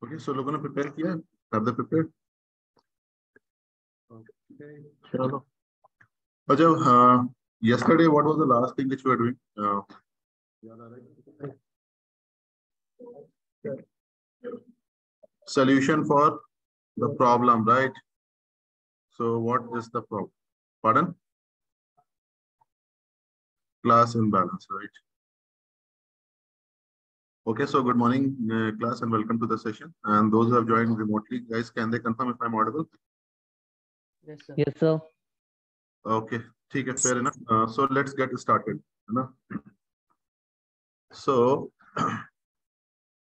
Okay, so लोगों ने prepare किया? Have they prepared? Okay, चलो. अच्छा, yesterday what was the last thing which we were doing? याद आ रहा है? Solution for the problem, right? So what is the problem? Pardon? Class imbalance, right? Okay, so good morning, class, and welcome to the session. And those who have joined remotely, guys, can they confirm if I'm audible? Yes, sir. Yes, sir. Okay, okay, fair enough. So let's get started. So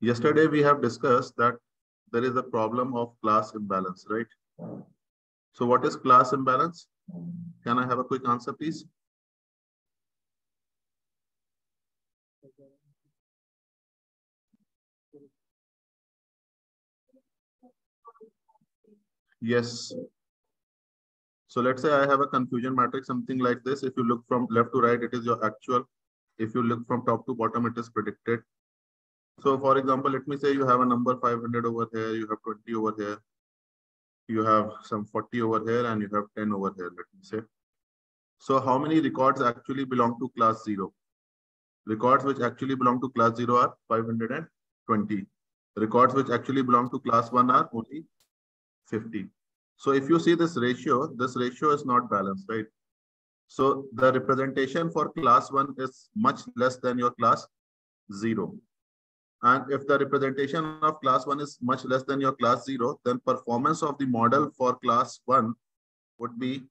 yesterday we have discussed that there is a problem of class imbalance, right? So what is class imbalance? Can I have a quick answer, please? Yes. So let's say I have a confusion matrix, something like this. If you look from left to right, it is your actual. If you look from top to bottom, it is predicted. So for example, let me say you have a number 500 over here, you have 20 over here, you have some 40 over here, and you have 10 over here, let me say. So how many records actually belong to class 0? Records which actually belong to class 0 are 520. Records which actually belong to class 1 are only 50. So if you see this ratio is not balanced, right? So the representation for class 1 is much less than your class 0. And if the representation of class 1 is much less than your class 0, then performance of the model for class 1 would be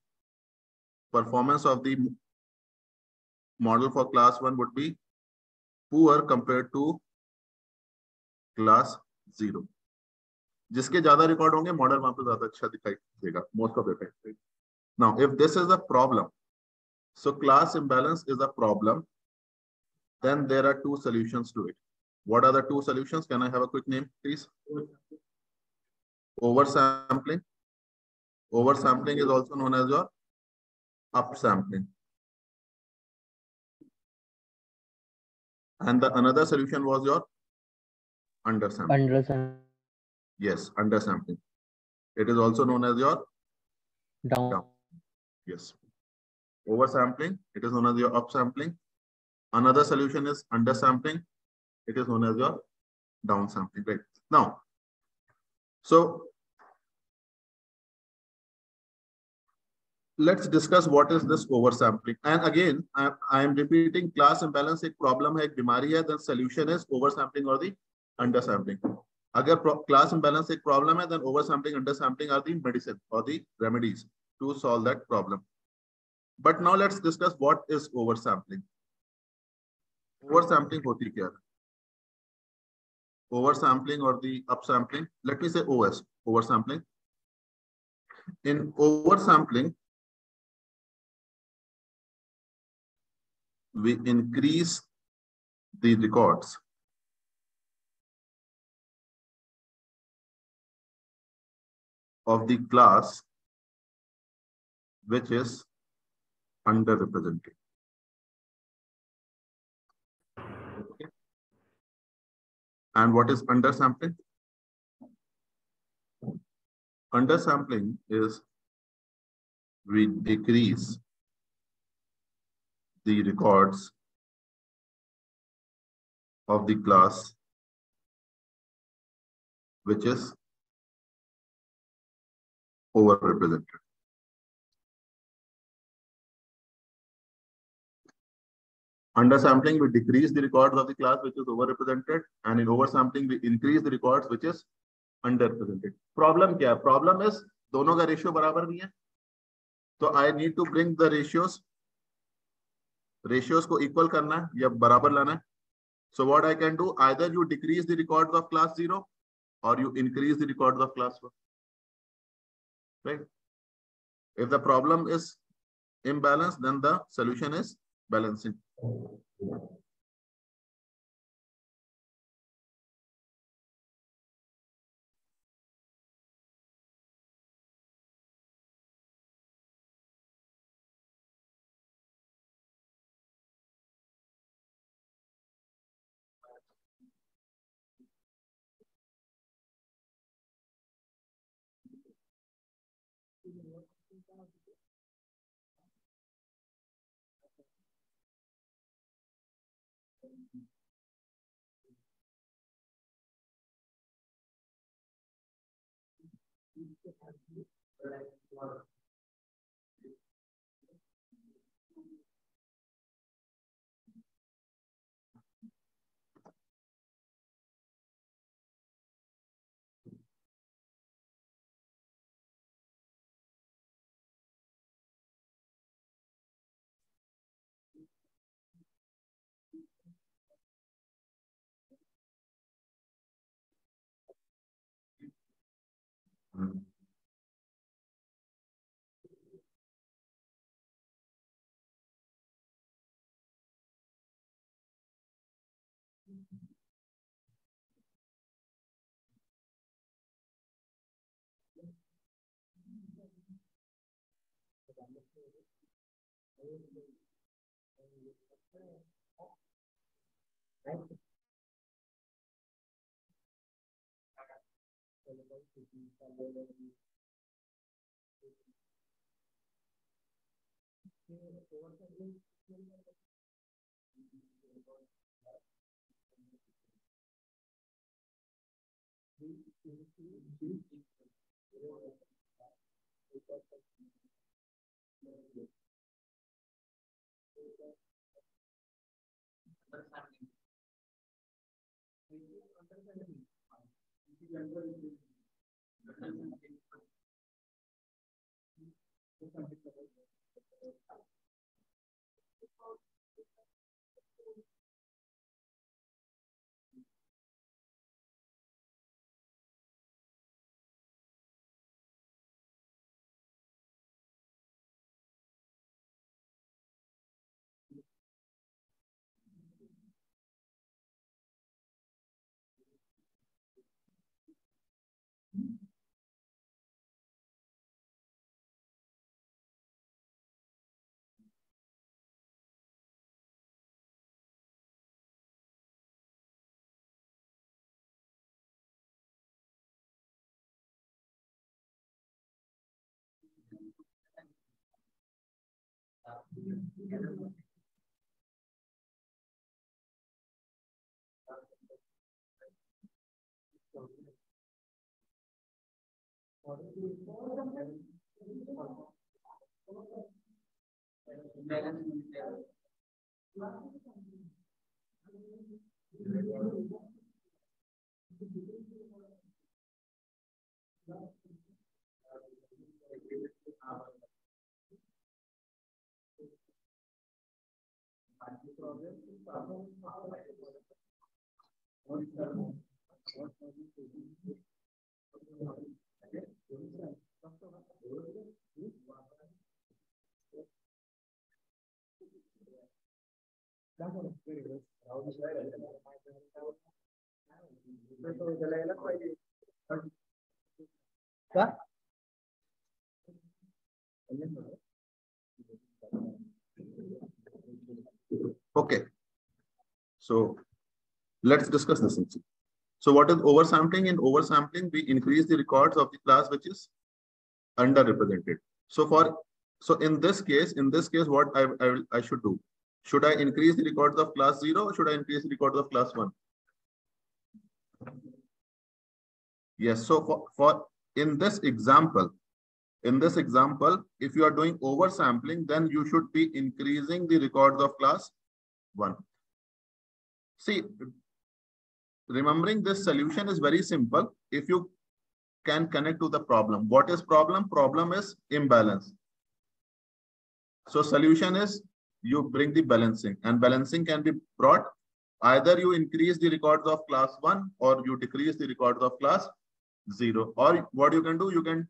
poor compared to class 0. जिसके ज्यादा record होंगे model वहां पे ज्यादा अच्छा दिखाई देगा most of the time. Now if this is a problem, so class imbalance is a problem, then there are two solutions to it. What are the two solutions? Can I have a quick name, please? Oversampling. Oversampling is also known as your upsampling. And the another solution was your undersampling. Undersampling. Yes, undersampling. It is also known as your Down. Yes. Oversampling, it is known as your upsampling. Another solution is undersampling. It is known as your downsampling, right? Now, so let's discuss what is this oversampling. And again, I am repeating, class imbalance एक problem है, एक बीमारी है. The solution is oversampling or the undersampling. अगर class imbalance एक problem है, then oversampling, undersampling are the medicine or the remedies to solve that problem. But now let's discuss what is oversampling. Oversampling होती क्या है? Oversampling or the upsampling. Let me say OS, oversampling. In oversampling, we increase the records of the class which is underrepresented. Okay. And what is undersampling? Undersampling is we decrease the records of the class which is overrepresented. Undersampling, we decrease the records of the class which is overrepresented, and in oversampling, we increase the records which is underrepresented. Problem क्या है? Problem is दोनों का ratio बराबर नहीं है. So I need to bring the ratios को equal करना है या बराबर लाना है. So what I can do, either you decrease the records of class 0 or you increase the records of class 1. Right? If the problem is imbalance, then the solution is balancing. Okay, so let's discuss this. So what is oversampling? In oversampling, we increase the records of the class which is underrepresented. So in this case, what I should do? Should I increase the records of class 0 or should I increase the records of class 1? Yes. So for in this example, if you are doing oversampling, then you should be increasing the records of class 1. See, remembering this solution is very simple. If you can connect to the problem. What is problem? Problem is imbalance. So solution is you bring the balancing, and balancing can be brought either you increase the records of class 1 or you decrease the records of class 0. Or what you can do, you can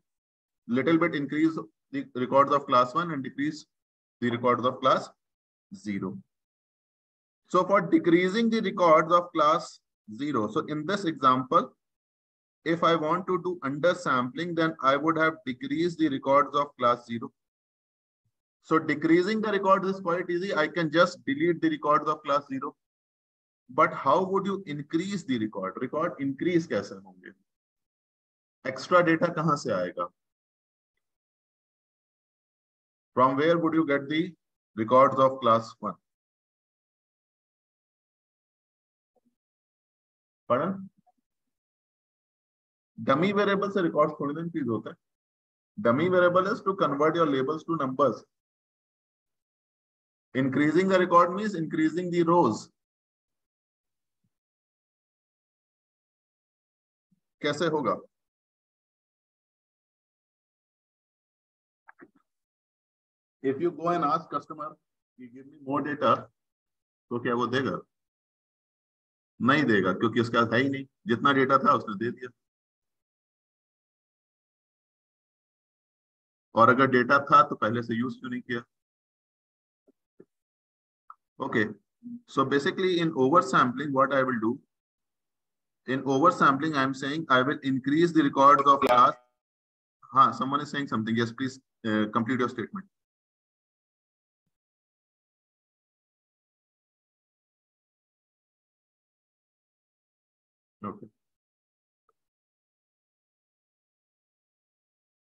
little bit increase the records of class 1 and decrease the records of class 0. So for decreasing the records of class 0, so in this example, if I want to do undersampling, then I would have decreased the records of class 0. So decreasing the records is quite easy. I can just delete the records of class 0. But how would you increase the record? Record increase कैसे होंगे? Extra data कहाँ से आएगा? From where would you get the records of class 1? Pardon? Dummy variable से records थोड़ी ना increase होता है. Dummy variable is to convert your labels to numbers. Increasing the record means increasing the rows. कैसे होगा? If you go and ask customer, you give me more data, तो क्या वो देगा? नहीं देगा, क्योंकि उसके पास है ही नहीं. जितना डेटा था उसने दे दिया. और अगर डेटा था तो पहले से यूज क्यों नहीं किया? Okay, so basically in oversampling, what I will do, in oversampling, I am saying I will increase the records of class. Someone is saying something. Yes, please complete your statement. Okay.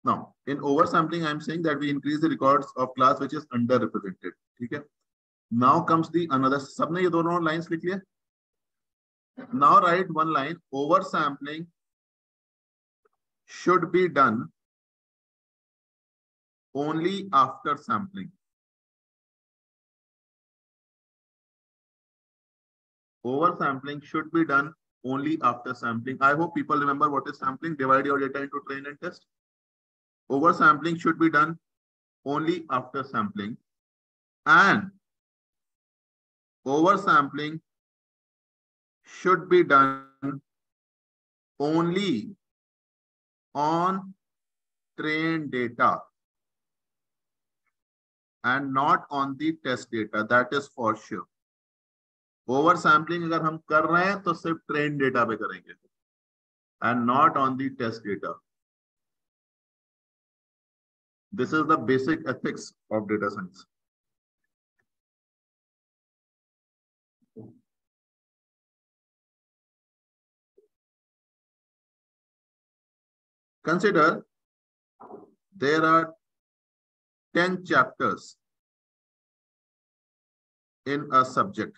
Now, in oversampling, I am saying that we increase the records of class which is underrepresented. Okay. Now comes the another. सबने ये दोनों lines लिख लिया? Now write one line. Oversampling should be done only after sampling. Oversampling should be done only after sampling. I hope people remember what is sampling. Divide your data into train and test. Oversampling should be done only after sampling, and oversampling should be done only on trained data and not on the test data. That is for sure. Oversampling अगर हम कर रहे हैं तो सिर्फ trained data पे करेंगे and not on the test data. This is the basic ethics of data science. Consider there are 10 chapters in a subject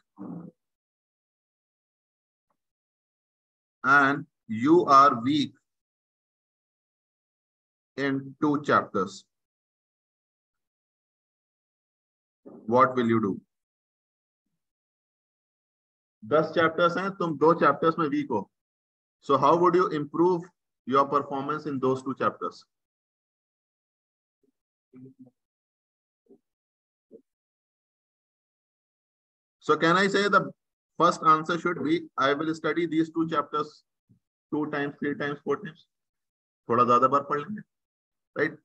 and you are weak in 2 chapters. What will you do? 10 chapters हैं, तुम 2 chapters में weak हो. So how would you improve your performance in those 2 chapters? So can I say the first answer should be, I will study these 2 chapters 2 times, 3 times, 4 times. थोड़ा ज़्यादा बार पढ़ लेंगे, right?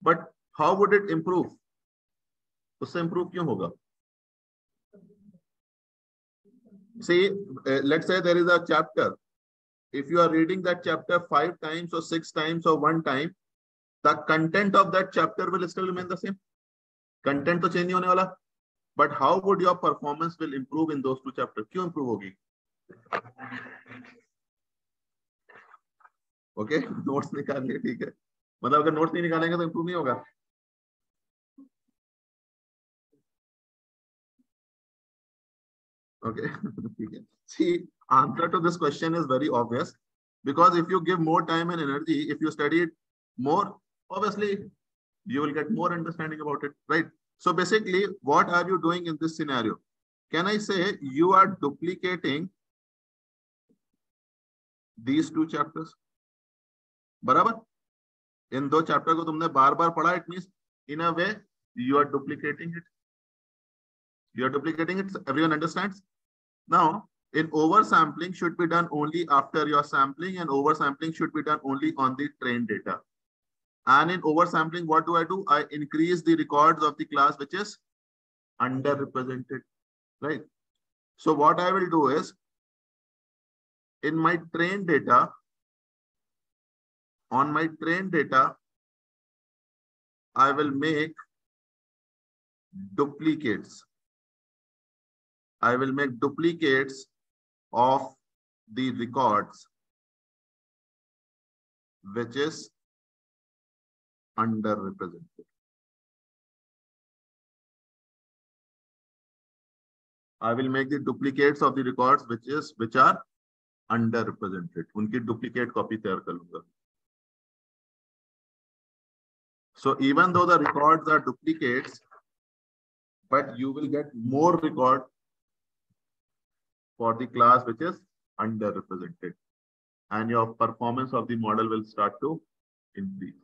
But how would it improve? उससे improve क्यों होगा? See, let's say there is a chapter. If you are reading that chapter 5 times or 6 times or 1 time, the content of that chapter will still remain the same. Content तो change नहीं होने वाला. But how would your performance will improve in those 2 chapters? क्यों improve होगी? Okay, notes निकालिए, ठीक है. मतलब अगर notes नहीं निकालेंगे तो improve नहीं होगा. Okay. See, answer to this question is very obvious, because if you give more time and energy, if you study it more, obviously you will get more understanding about it, right? So basically, what are you doing in this scenario? Can I say you are duplicating these 2 chapters? बराबर? इन 2 chapter को तुमने बार-बार पढ़ा, it means in a way you are duplicating it. You are duplicating it. Everyone understands? Now, in oversampling should be done only after your sampling, and oversampling should be done only on the trained data. And in oversampling, what do? I increase the records of the class which is underrepresented, right? So what I will do is, in my trained data, on my trained data, I will make duplicates. I will make duplicates of the records which is underrepresented. I will make the duplicates of the records which are underrepresented. उनकी duplicate copy तैयार कर लूंगा. So even though the records are duplicates, but you will get more record for the class which is underrepresented, and your performance of the model will start to increase.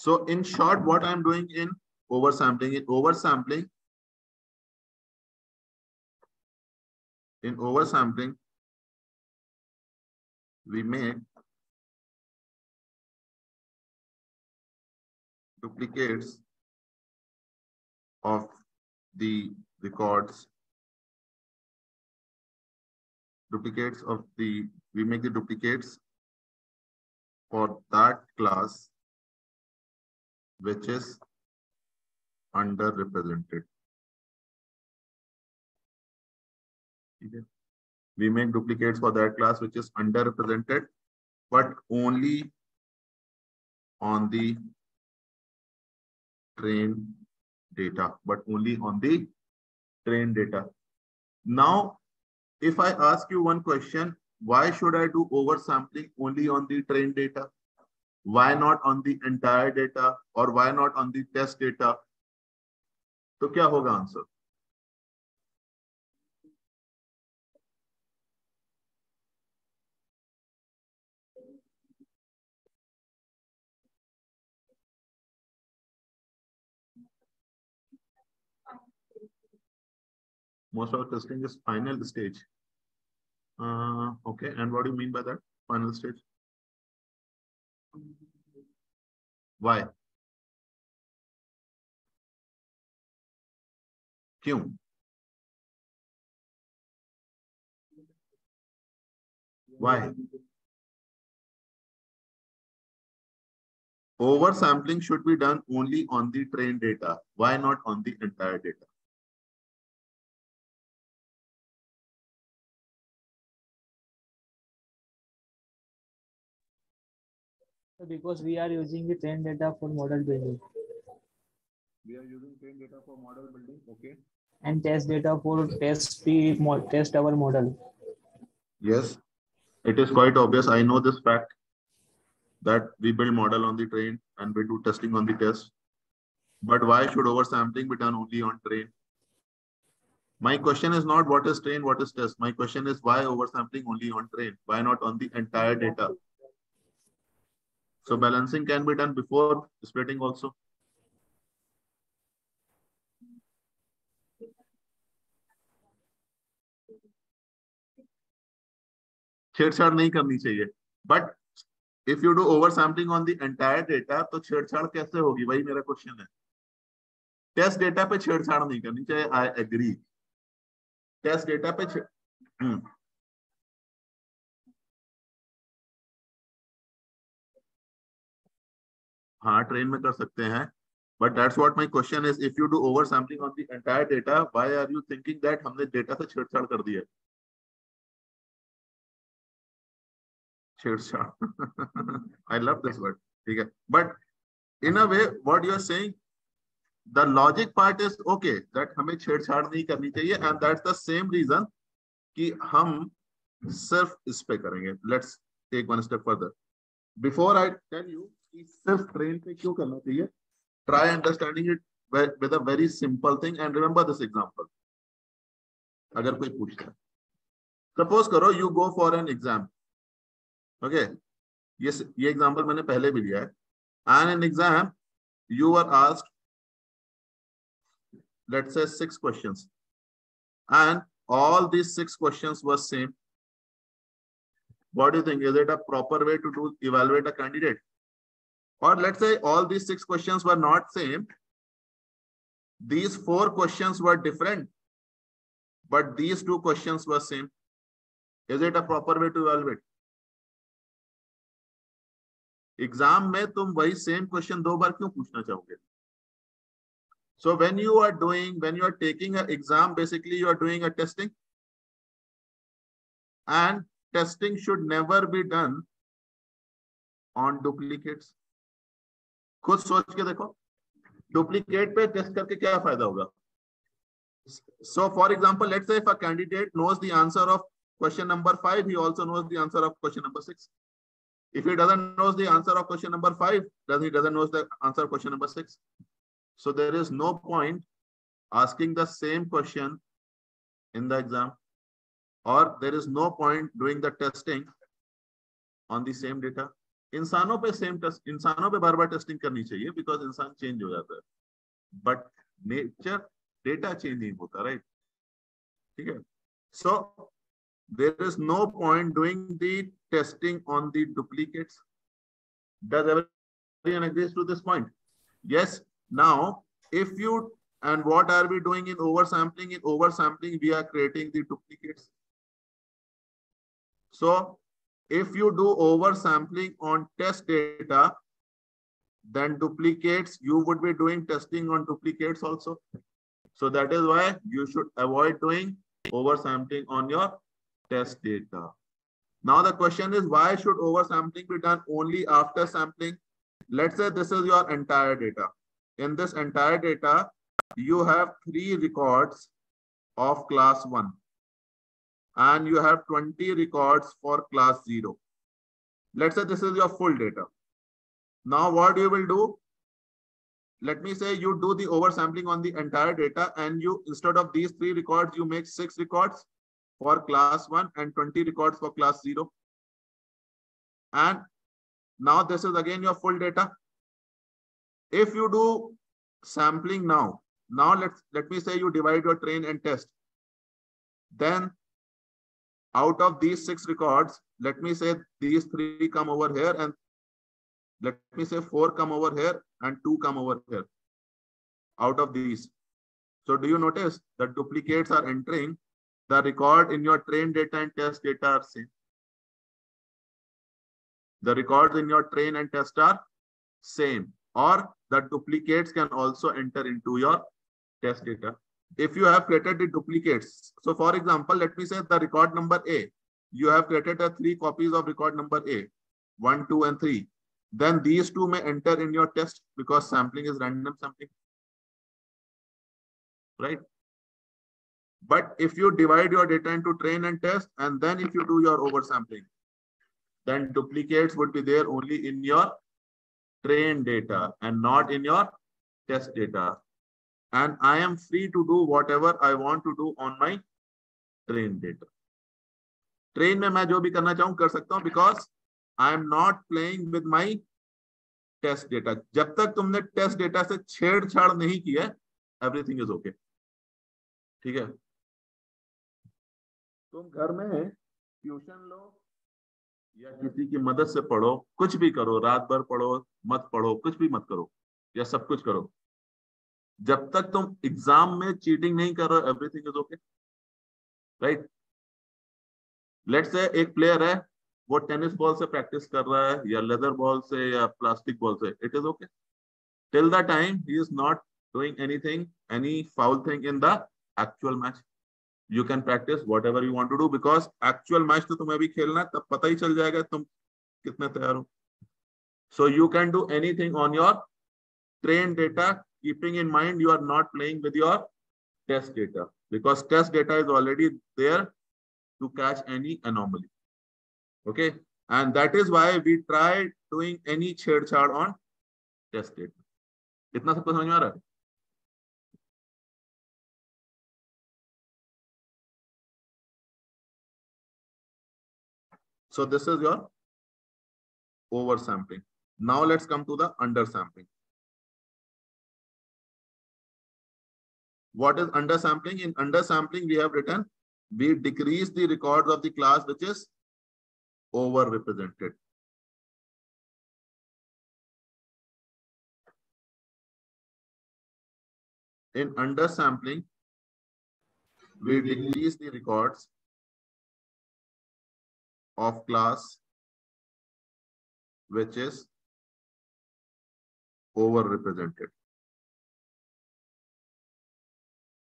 So in short, what I'm doing in oversampling, we make duplicates of the records, we make the duplicates for that class which is underrepresented. Okay. We make duplicates for that class which is underrepresented, but only on the trained data, Now, if I ask you one question, why should I do oversampling only on the trained data? Why not on the entire data, or why not on the test data? तो क्या होगा answer? Most of testing is final stage. Okay, and what do you mean by that? Final stage? Why? क्यों? Why? Oversampling should be done only on the trained data. Why not on the entire data? Because we are using the trained data for model building. We are using trained data for model building, okay. And test data for test our model. Yes, it is quite obvious. I know this fact that we build model on the train and we do testing on the test. But why should oversampling be done only on train? My question is not what is train, what is test. My question is why oversampling only on train? Why not on the entire data? So balancing can be done before splitting also. छेड़छाड़ नहीं करनी चाहिए. But if you do oversampling on the entire data, तो छेड़छाड़ कैसे होगी? वही मेरा क्वेश्चन है. टेस्ट डेटा पे छेड़छाड़ नहीं करनी चाहिए. I agree. टेस्ट डेटा पे हाँ ट्रेन में कर सकते हैं. But that's what my question is. If you do oversampling on the entire data, why are you thinking that हमने डेटा से छेड़छाड़ कर दिया? छेड़छाड़. I love this word. ठीक है. But in a way, what you are saying, the logic part is okay that हमें छेड़छाड़ नहीं करनी चाहिए, and that's the same reason कि हम सिर्फ इस पे करेंगे. Let's take one step further. Before I tell you कि सिर्फ ट्रेन पे क्यों करना चाहिए, try understanding it with a very simple thing and remember this example. अगर कोई पूछता है, suppose करो you go for an exam. Okay, ये example मैंने पहले भी लिया है. And in exam you were asked, let's say 6 questions, and all these 6 questions were same. What do you think? Is it a proper way to evaluate a candidate? Or let's say all these 6 questions were not same. These 4 questions were different. but these two questions were same. Is it a proper way to evaluate? Exam में तुम वही same question दो बार क्यों पूछना चाहोगे? So when you are taking an exam, basically you are doing a testing, and testing should never be done on duplicates. खुद सोच के देखो, डुप्लीकेट पे टेस्ट करके क्या फायदा होगा? So for example, let's say if a candidate knows the answer of question number 5, he also knows the answer of question number 6. If he doesn't know the answer of question number 5, then he doesn't know the answer of question number 6. So there is no point asking the same question in the exam, or there is no point doing the testing on the same data. इंसानों पे same taste, इंसानों पे बार बार testing करनी चाहिए because इंसान change हो जाता है, बट नेचर डेटा चेंज नहीं होता, राइट? ठीक है, सो there is no point doing the testing on the duplicates. Does everyone agree to this point? Yes. Now, if you, and what are we doing in oversampling? In oversampling, we are creating the duplicates. So, if you do oversampling on test data, then duplicates, you would be doing testing on duplicates also. So that is why you should avoid doing oversampling on your test data. Now the question is, why should oversampling be done only after sampling? Let's say this is your entire data. In this entire data, you have 3 records of class 1 and you have 20 records for class 0. Let's say this is your full data. Now what you will do? Let me say you do the oversampling on the entire data, and you, instead of these 3 records, you make 6 records for class 1 and 20 records for class 0. And now this is again your full data. If you do sampling now let me say you divide your train and test. Then out of these 6 records, let me say these 3 come over here, and let me say 4 come over here and 2 come over here out of these. So do you notice that duplicates are entering? The record in your train data and test data are same. The records in your train and test are same, or the duplicates can also enter into your test data. If you have created the duplicates, so for example, let me say the record number A, you have created 3 copies of record number A, 1, 2, and 3. Then these 2 may enter in your test because sampling is random sampling, right? But if you divide your data into train and test, and then if you do your oversampling, then duplicates would be there only in your train data and not in your test data. And I am free to do whatever I want to do on my train data. Train में मैं जो भी करना चाहूँ कर सकता हूँ, because I am not playing with my test data. जब तक तुमने test data से छेड़छाड़ नहीं किया, everything is okay. ठीक है? तुम घर में ट्यूशन लो या किसी की मदद से पढ़ो, कुछ भी करो, रात भर पढ़ो, मत पढ़ो, कुछ भी मत करो, या सब कुछ करो, जब तक तुम एग्जाम में चीटिंग नहीं कर रहे, everything is okay, right? Let's say एक प्लेयर है, वो टेनिस बॉल से प्रैक्टिस कर रहा है या लेदर बॉल से या प्लास्टिक बॉल से, it is okay till the time he is not doing anything, any foul thing in the actual match. You can practice whatever you want to do, because actual match तो तुम्हें भी खेलना है, तब पता ही चल जाएगा तुम कितने तैयार हो. So you can do anything on your train data, keeping in mind you are not playing with your test data, because test data is already there to catch any anomaly. Okay, and that is why we try doing any छेड़छाड़ on test data. इतना सबको समझ में आ रहा है? So this is your oversampling. Now let's come to the undersampling. What is undersampling? In undersampling, we have written, we decrease the records of the class which is overrepresented. In undersampling, we decrease the records of class which is overrepresented.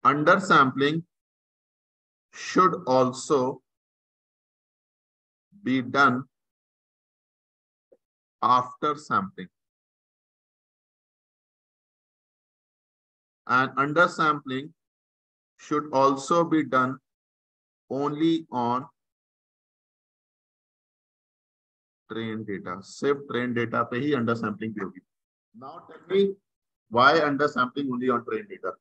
Undersampling should also be done after sampling. And undersampling should also be done only on trained data. सिर्फ trained data पे ही undersampling की होगी. Now tell me why undersampling only on trained data?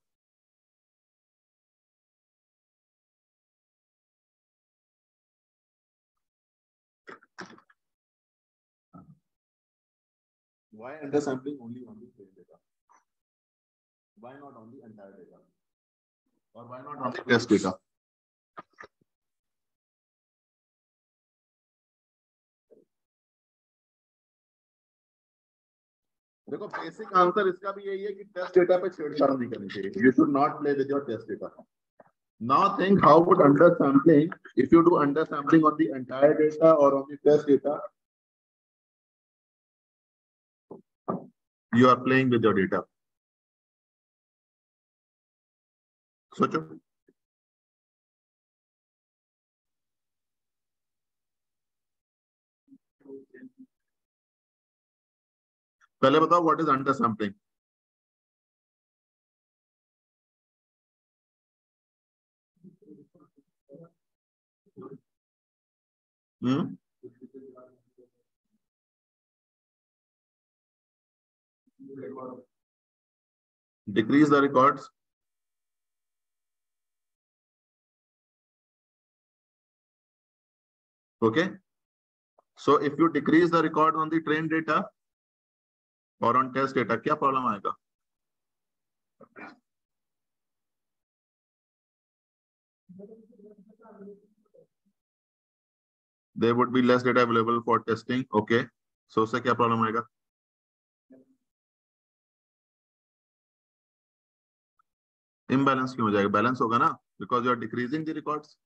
Why undersampling only on the trained data? Why not on the entire data? Or why not on the test data? देखो basic answer इसका भी यही है कि test data पे छेड़छाड़ नहीं करनी चाहिए. You should not play with your test data. Now think how would undersampling, if you do undersampling on the entire data or on the test data, you are playing with your data. सोचो. पहले बताओ what is undersampling? Decrease the records. Okay. So if you decrease the record on the trained data or on test data, क्या problem आएगा? There would be less data available for testing. Okay. So उससे क्या problem आएगा? Imbalance क्यों हो जाएगा? Balance होगा ना? Because you are decreasing the records.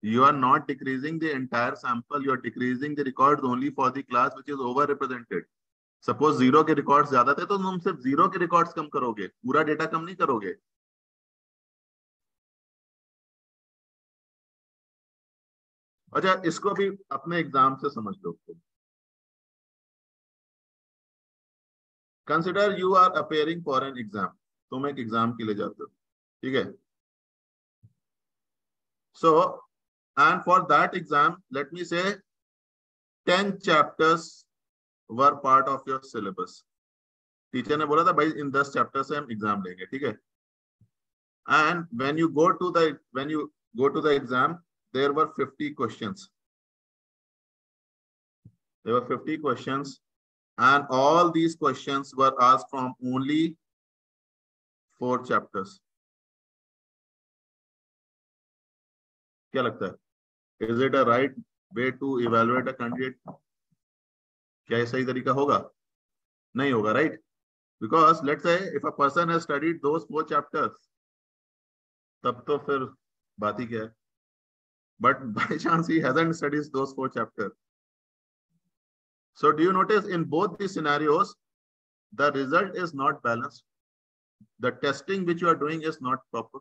You are not decreasing the entire sample. You are decreasing the records only for the class which is overrepresented. Suppose 0 के records ज्यादा थे तो तुम सिर्फ 0 के records कम करोगे, पूरा डेटा कम नहीं करोगे. अच्छा इसको भी अपने एग्जाम से समझ लो. Consider you are appearing for an exam. तुम एक एग्जाम के लिए जाते हो, ठीक है? So and for that exam, let me say 10 chapters were part of your syllabus. Teacher ने बोला था भाई इन 10 चैप्टर से हम एग्जाम लेंगे, ठीक है? And when you go to the exam, there were 50 questions. There were 50 questions, and all these questions were asked from only 4 chapters. क्या लगता है? Is it a right way to evaluate a candidate? क्या ये सही तरीका होगा? नहीं होगा, right? Because let's say if a person has studied those 4 chapters, तब तो फिर बात ही क्या है? But by chance he hasn't studied those 4 chapters. So do you notice in both these scenarios, the result is not balanced. The testing which you are doing is not proper.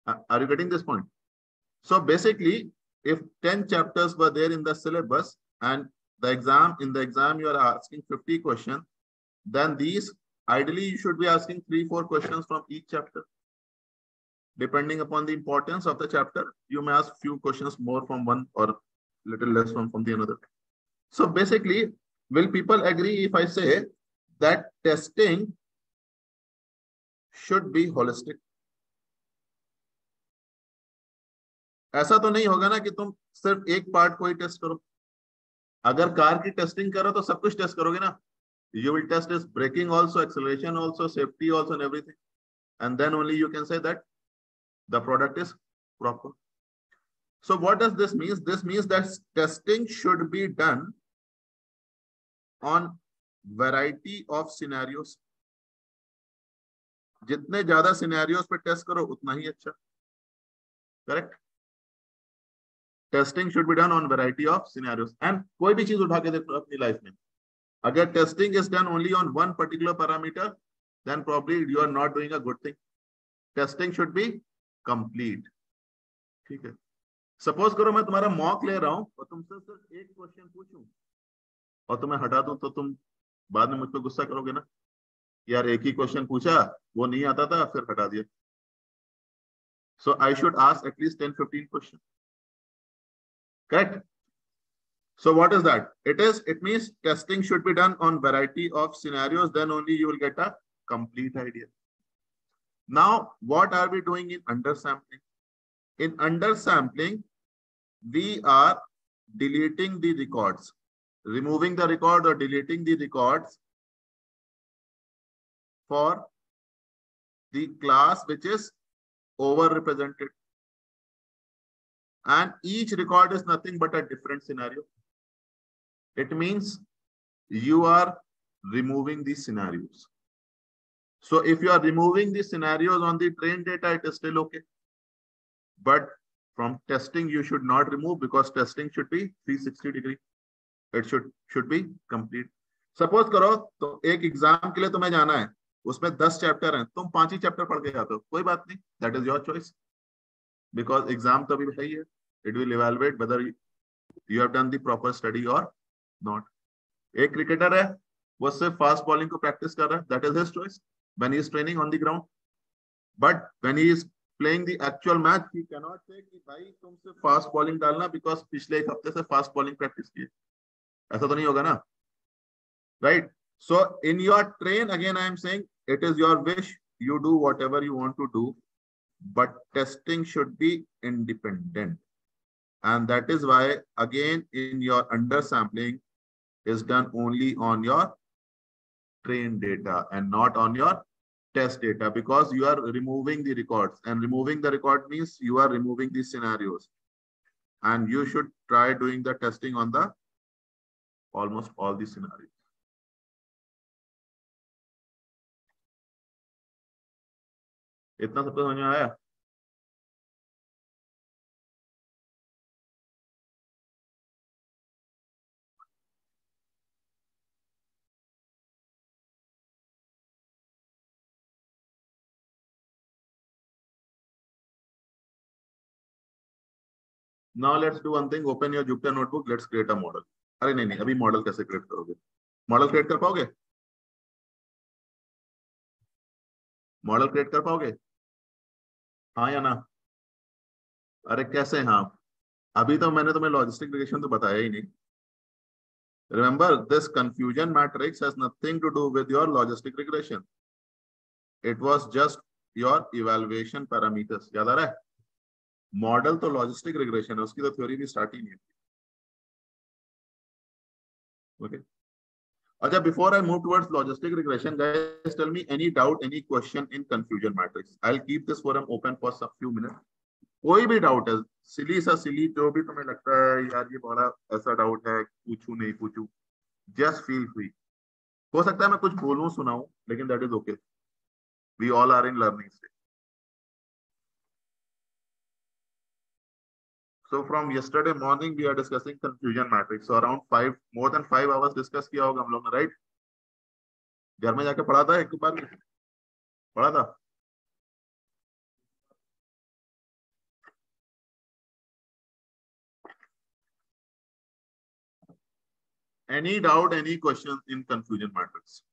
Are you getting this point? So basically, if 10 chapters were there in the syllabus and in the exam you are asking 50 questions, then these ideally you should be asking 3-4 questions from each chapter. Depending upon the importance of the chapter, you may ask few questions more from one or little less from the another. So basically, will people agree if I say that testing should be holistic? ऐसा तो नहीं होगा ना कि तुम सिर्फ एक part को ही टेस्ट करो. अगर कार की टेस्टिंग करो तो सब कुछ टेस्ट करोगे ना. You will test its braking also, acceleration also, safety also, and everything. And then only you can say that the product is proper. So what does this mean? This means that testing should be done on variety of scenarios, जितने ज्यादा scenarios पे test करो उतना ही अच्छा। Correct. Testing should be done on variety of scenarios. And कोई भी चीज उठा के देखो अपनी लाइफ में, अगर testing is done only on one particular parameter, then probably you are not doing a good thing. Testing should be complete. ठीक है। सपोज करो मैं तुम्हारा मॉक ले रहा हूं और तुमसे सिर्फ एक क्वेश्चन पूछूं और तुम्हें हटा दूं, तो तुम बाद में मुझ पर गुस्सा करोगे ना, यार एक ही क्वेश्चन पूछा, वो नहीं आता था, फिर हटा दिया। So I should ask at least 10-15 question. Correct. So what is that? It means testing should be done on variety of scenarios, then only you will get a complete idea. Now, what are we doing in undersampling? In undersampling, we are deleting the records, removing the record or deleting the records for the class which is overrepresented. And each record is nothing but a different scenario. It means you are removing these scenarios. So if you are removing the scenarios on the trained data, it is still okay. But from testing, you should not remove, because testing should be 360 degree. It should be complete. Suppose करो तो एक exam के लिए तुम्हें जाना है, उसमें 10 chapter हैं, तुम 5 ही चैप्टर पढ़ के जाते हो, कोई बात नहीं, that is your choice, because exam तो अभी है ही है। It will evaluate whether you have done the proper study और नॉट। एक क्रिकेटर है, वो सिर्फ फास्ट बॉलिंग को प्रैक्टिस कर रहा है, that is his choice when he is training on the ground, but when he is playing the actual match, he cannot say कि भाई तुम सिर्फ फास्ट बॉलिंग डालना बिकॉज पिछले एक हफ्ते से फास्ट बॉलिंग प्रैक्टिस की है, ऐसा तो नहीं होगा ना, right. So in your train, again I am saying, it is your wish, you do whatever you want to do, but testing should be independent, and that is why again in your undersampling is done only on your trained data and not on your test data, because you are removing the records, and removing the record means you are removing the scenarios, and you should try doing the testing on the almost all the scenarios. इतना सब समझ में आया? Now let's do one thing. Open your Jupyter notebook. Let's create a model. अरे नहीं नहीं, अभी model कैसे क्रिएट करोगे? मॉडल क्रिएट कर पाओगे? मॉडल क्रिएट कर पाओगे? हाँ या ना? अरे कैसे हाँ? अभी तो मैंने तुम्हें लॉजिस्टिक रिग्रेशन तो बताया ही नहीं। Remember, this confusion matrix has nothing to do with your logistic regression. It was just your evaluation parameters. याद आ रहा है? मॉडल तो लॉजिस्टिक रिग्रेशन है, उसकी तो थ्योरी भी स्टार्ट ही नहीं है। ओके। अच्छा, before I move towards logistic regression, guys, tell me any doubt, any question in confusion matrix. I'll keep this forum open for some few minutes. कोई भी डाउट है, सिली सा सिली, जो भी तुम्हें लगता है यार ये बड़ा ऐसा डाउट है, पूछूं नहीं पूछूं, जस्ट फील फ्री। हो सकता है मैं कुछ बोलूं सुनाऊं, लेकिन that is okay, we all are in learning stage. So from yesterday morning we are discussing confusion matrix. So around more than 5 hours discuss किया होगा हम लोग ने, राइट? घर में जाके पढ़ा था, एक बार पढ़ा था? Any doubt, any questions in confusion matrix?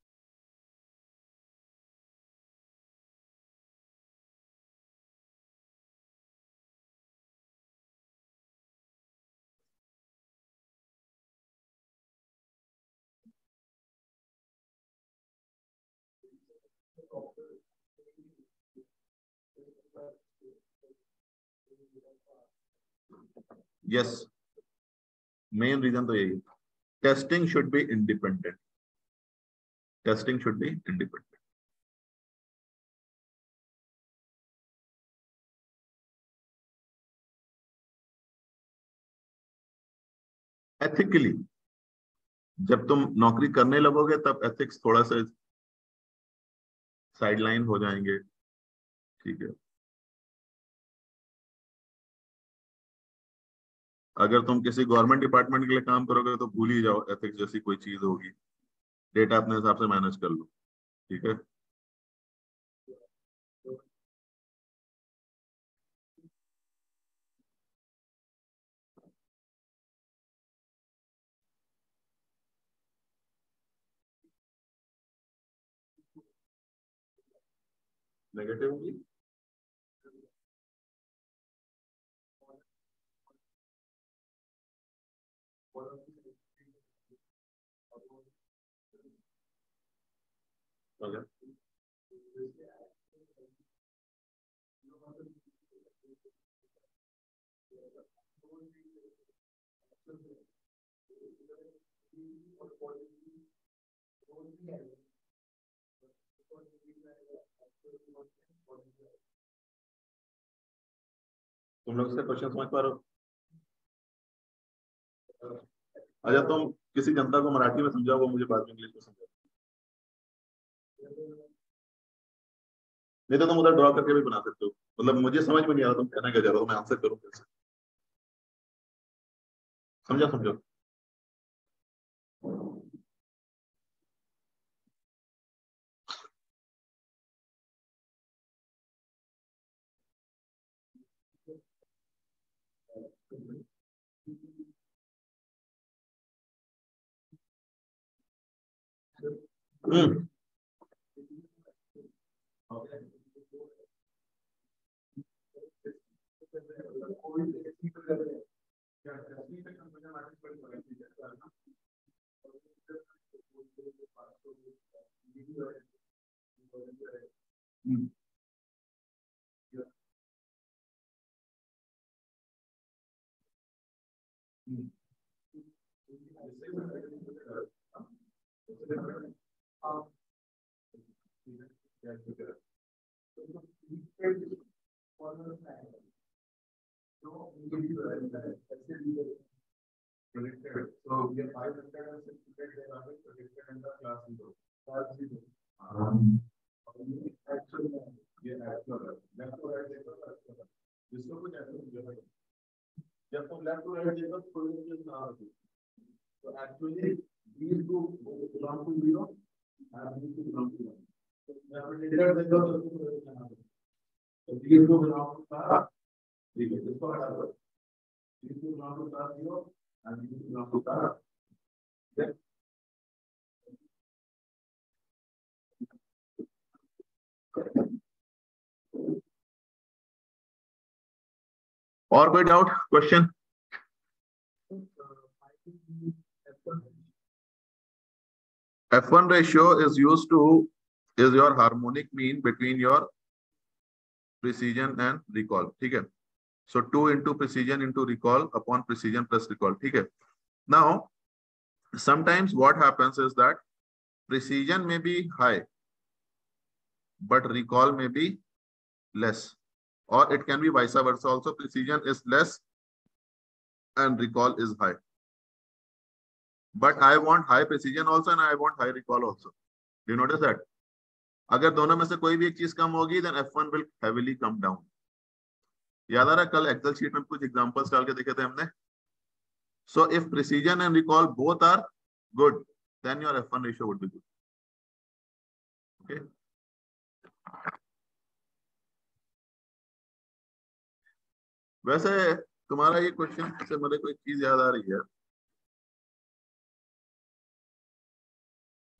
Yes, main reason तो यही है, testing should be independent. Testing should be independent. Ethically, जब तुम नौकरी करने लगोगे तब एथिक्स थोड़ा सा साइडलाइन हो जाएंगे, ठीक है। अगर तुम किसी गवर्नमेंट डिपार्टमेंट के लिए काम करोगे तो भूल ही जाओ एथिक्स जैसी कोई चीज होगी, डेटा अपने हिसाब से मैनेज कर लो, ठीक है। नेगेटिव होगी, okay. तुम लोग इसका क्वेश्चन समझ पा रहे हो? अच्छा तुम किसी जनता को मराठी में समझाओ, वो मुझे बाद में इंग्लिश में समझाओ। नहीं तो तुम उधर ड्रॉ करके भी बना सकते हो, मतलब मुझे समझ में नहीं आ रहा तुम कहना क्या चाह रहे हो, मैं आंसर करूँ कैसे? समझो समझो। हम्म predicted. So we have 506 predicted are predicted in the class 0. Class 0. Actual, ये actual है. Left to right देखो तो actual है. जिसको कुछ actual मुझे नहीं. जब तुम left to right देखो तो कोई चीज ना होती. So actually these two belong to 0 and these two belong to 1. So predicted देखो तो so these two belong to class 0. इसको हटा दो. These two belong to class 0. And you belong to class. Okay. और कोई doubt question? F1 ratio is used to is your harmonic mean between your precision and recall, ठीक है. So 2 into precision into recall upon precision plus recall, ठीक है. Now sometimes what happens is that precision may be high but recall may be less, or it can be vice versa also. Precision is less and recall is high, but I want high precision also and I want high recall also. Do you notice that? अगर दोनों में से कोई भी एक चीज कम होगी then F1 will heavily come down. याद आ रहा कल एक्सेल शीट में कुछ एग्जांपल्स डाल के देखे थे हमने. So if precision and recall both are good, then your F1 ratio would be good. Okay. वैसे तुम्हारा ये क्वेश्चन से मुझे कोई चीज याद आ रही है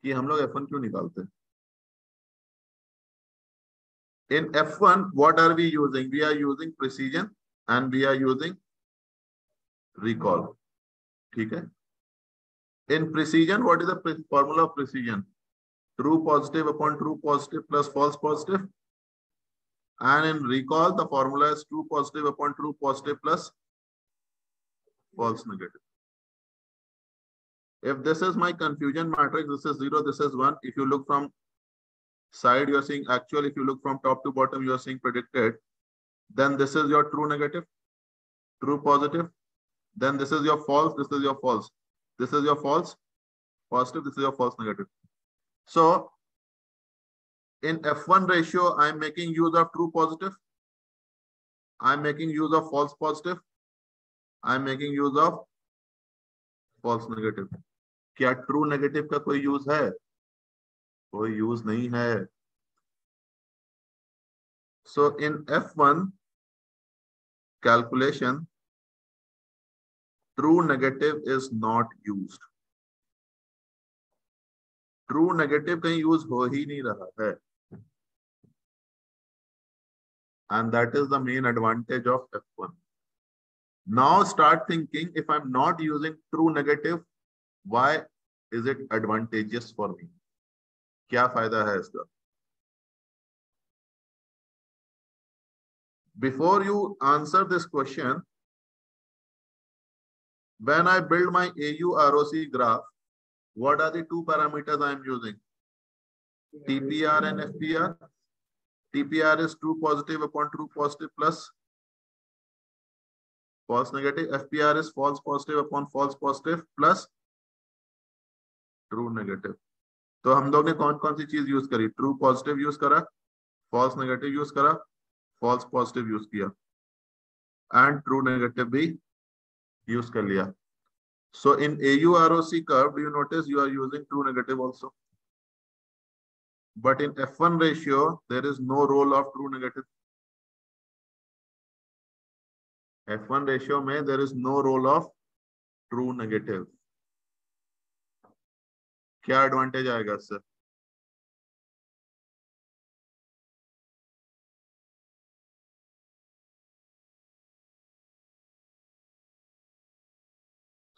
कि हम लोग F1 क्यों निकालते हैं. In F1, what are we using? We are using precision and we are using recall. ठीक है. In precision, what is the formula of precision? True positive upon true positive plus false positive. And in recall, the formula is true positive upon true positive plus false negative. If this is my confusion matrix, this is 0, this is 1. If you look from side, you are seeing actual. If you look from top to bottom, you are seeing predicted. Then this is your true negative, true positive. Then this is your false, this is your false. This is your false, positive, this is your false negative. So in F1 ratio, I'm making use of true positive. I'm making use of false positive. I'm making use of false negative. क्या true negative का कोई use है? कोई use नहीं है. So in F1 calculation, true negative is not used. True negative कहीं use हो ही नहीं रहा है. And that is the main advantage of F1. Now start thinking, if I'm not using true negative, why is it advantageous for me? क्या फायदा है इसका? Before you answer this question, when I build my AU-ROC graph, what are the two parameters I am using? TPR and FPR. TPR is true positive upon true positive plus false negative. FPR is false positive upon false positive plus true negative. तो हम लोग ने कौन कौन सी चीज use करी? True positive use करा, false negative use करा, फॉल्स पॉजिटिव यूज किया एंड ट्रू नेगेटिव भी यूज कर लिया. So in AU-ROC curve, do you notice you are using true negative also? But in F1 ratio, there is no role of true negative. F1 ratio में there is no role of true negative. क्या advantage आएगा इससे?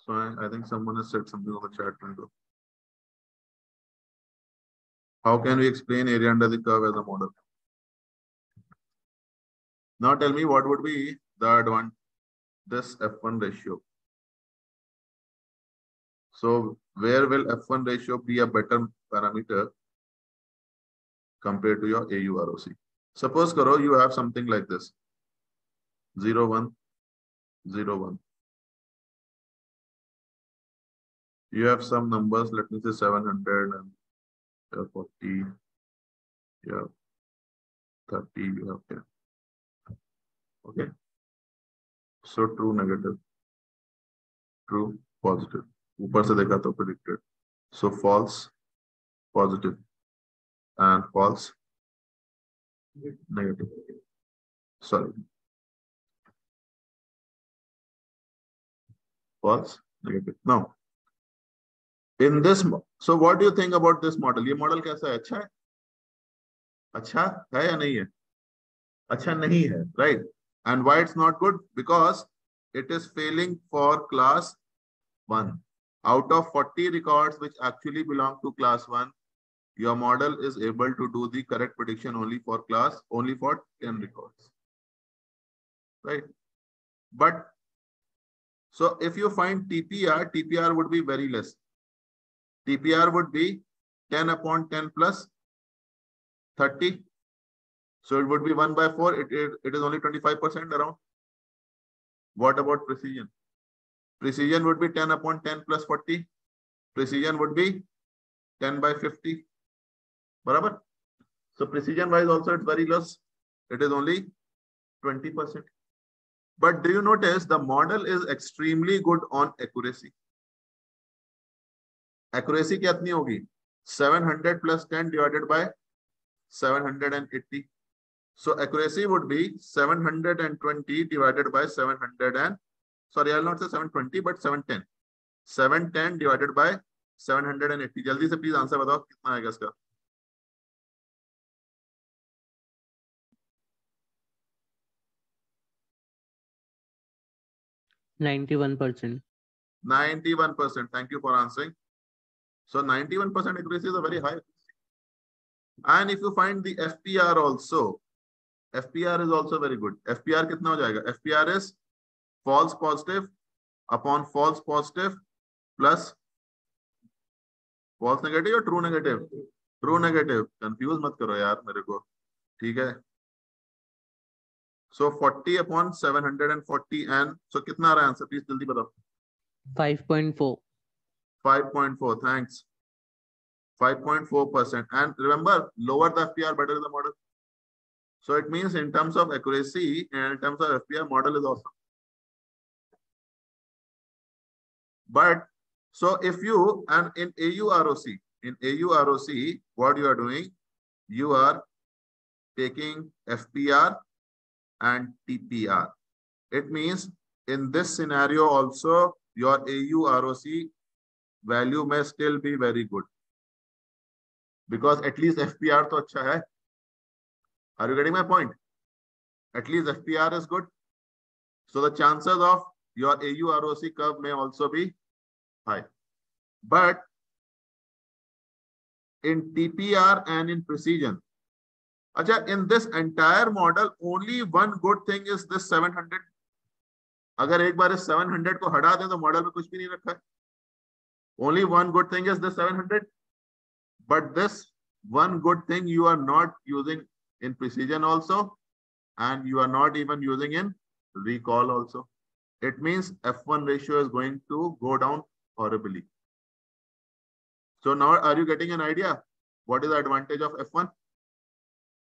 So I think someone has said something on the chat window. How can we explain area under the curve as a model? Now tell me what would be the advantage this F1 ratio. So where will F1 ratio be a better parameter compared to your AU-ROC? Suppose karo you have something like this 0 1 0 1. You have some numbers, let me say 700 and 40, you have 30, you have 10. Okay. So true negative, true positive. ऊपर से देखा तो predicted. So false positive and false negative. Sorry. False negative. Now, in this, so what do you think about this model? ये model कैसा है? अच्छा है? अच्छा है या नहीं है? अच्छा नहीं है, right? And why it's not good? Because it is failing for class 1. Out of 40 records which actually belong to class 1, your model is able to do the correct prediction only for 10 records, right? But so if you find TPR would be very less. TPR would be 10 upon 10 plus 30. So it would be 1 by 4. It is only 25% around. What about precision? Precision would be 10 upon 10 plus 40. Precision would be 10 by 50. Barabar? So precision wise also it's very less. It is only 20%. But do you notice the model is extremely good on accuracy? Accuracy कितनी होगी? 700 plus 10 divided by 780. So accuracy would be 720 divided by 700 and, sorry, I'll not say 720, but 710. 710 divided by 780. जल्दी से please answer बताओ कितना आएगा इसका? %91. 91%. Thank you for answering. So 91% accuracy is a very high. And if you find the FPR also, FPR is also very good. FPR कितना हो जाएगा? FPR is false positive upon false positive plus false negative or true negative? True negative. Confuse मत करो यार मेरे को. ठीक है? So 40 upon 740 and so कितना आ रहा है आंसर? प्लीज जल्दी बताओ. 5.4. 5.4. Thanks. 5.4%. And remember, lower the FPR, better the model. So it means in terms of accuracy and in terms of FPR, model is awesome. But so if you, and in AUROC, what you are doing, you are taking FPR and TPR. It means in this scenario also, your AUROC value may still be very good. Because at least FPR to acha hai. Are you getting my point? At least FPR is good. So the chances of your AUROC curve may also be high. But in TPR and in precision, acha, in this entire model, only one good thing is this 700. अगर एक बार इस 700 को हटा दें तो model में कुछ भी नहीं रखा है. Only one good thing is this 700. But this one good thing you are not using in precision also, and you are not even using in recall also. It means F1 ratio is going to go down horribly. So now are you getting an idea? What is the advantage of F1?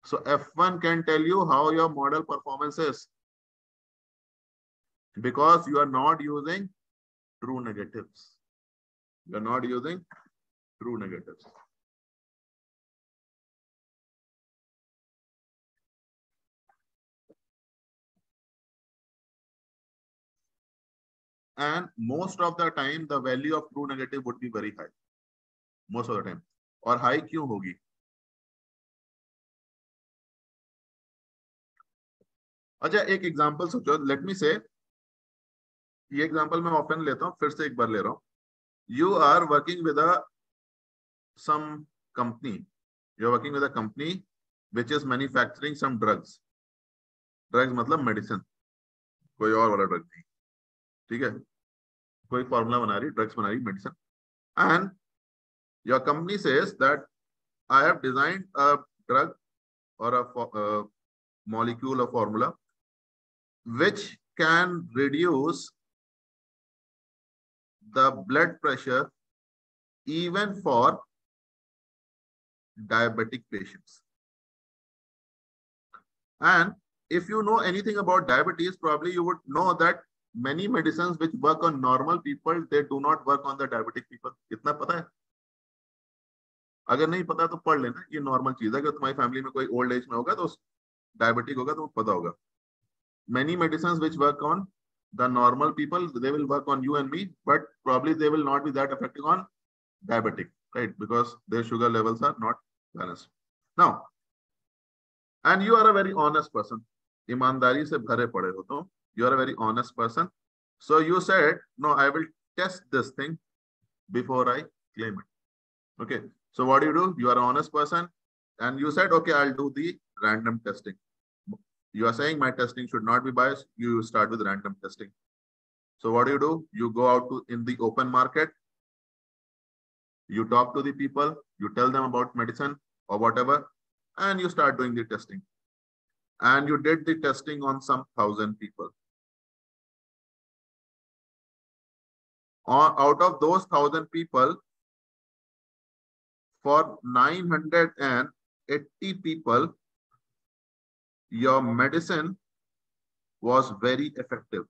So F1 can tell you how your model performance is, because you are not using true negatives. You are not using true negatives. And most of the time, the value of true negative would be very high. Most of the time. और high क्यों होगी? अच्छा, एक example सोचो. Late me से, ये example मैं often लेता हूं, फिर से एक बार ले रहा हूं. You are working with some company. You are working with a company which is manufacturing some drugs. Drugs मतलब medicine. कोई और वाला ड्रग नहीं. ठीक है, कोई फॉर्मूला बना रही, ड्रग्स बना रही, medicine. And your company says that I have designed a drug or a molecule or formula which can reduce the blood pressure even for diabetic patients. And if you know anything about diabetes, probably you would know that many medicines which work on normal people, they do not work on the diabetic people. इतना पता है? अगर नहीं पता तो पढ़ लेना, ये नॉर्मल चीज है. अगर तुम्हारी फैमिली में कोई ओल्ड एज में होगा तो डायबिटिक होगा तो पता होगा. Many medicines which work on the normal people, they will work on you and me, but probably they will not be that effective on diabetic, right? Because their sugar levels are not balanced. Now, and you are a very honest person. ईमानदारी से भरे पड़े हो तुम. You are a very honest person. So you said, no, I will test this thing before I claim it. Okay. So what do? You are an honest person. And you said, okay, I'll do the random testing. You are saying my testing should not be biased. You start with random testing. So what do? You go out to in the open market. You talk to the people. You tell them about medicine or whatever. And you start doing the testing. And you did the testing on some 1,000 people. Out of those 1,000 people, for 980 people, your medicine was very effective.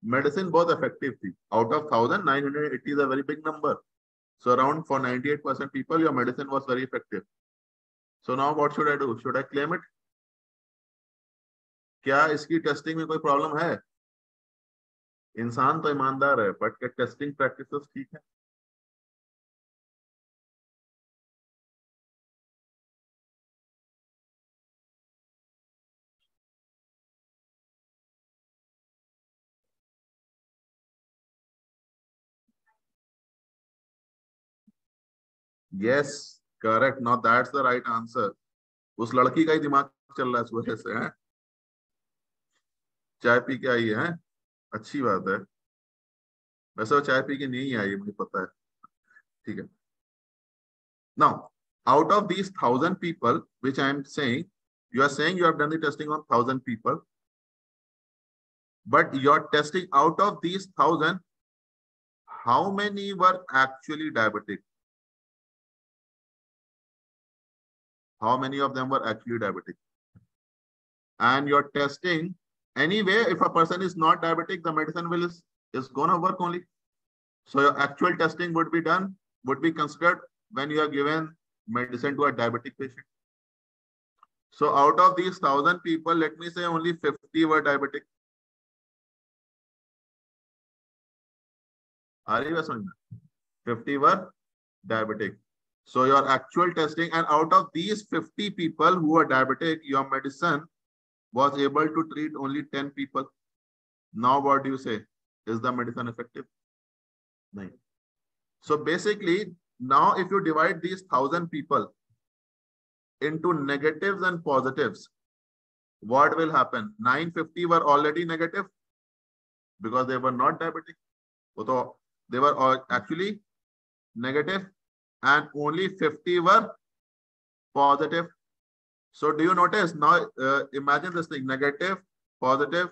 Medicine was effective. Out of 1,000, 980 is a very big number. So around for 98% people, your medicine was very effective. So now what should I do? Should I claim it? क्या इसकी testing में कोई problem है? इंसान तो ईमानदार है, but क्या टेस्टिंग प्रैक्टिसेस ठीक है? Yes, correct. Now that's the right answer. उस लड़की का ही दिमाग चल रहा है सुबह से, है? चाय पी के आई है, अच्छी बात है. वैसे वो चाय पी के नहीं आई, मुझे पता है. ठीक है. Now, out of these 1,000 people, which I am saying, you are saying you have done the testing on 1,000 people, but your testing out of these 1,000, how many were actually diabetic? How many of them were actually diabetic? And your testing, anyway, if a person is not diabetic, the medicine is gonna work only. So your actual testing would be done, would be considered when you are given medicine to a diabetic patient. So out of these 1,000 people, let me say only 50 were diabetic. Are you listening? 50 were diabetic. So your actual testing, and out of these 50 people who are diabetic, your medicine was able to treat only 10 people. Now what do you say? Is the medicine effective? No. So basically, now if you divide these 1,000 people into negatives and positives, what will happen? 950 were already negative because they were not diabetic. So they were all actually negative, and only 50 were positive. So do you notice now? Imagine this thing: negative, positive,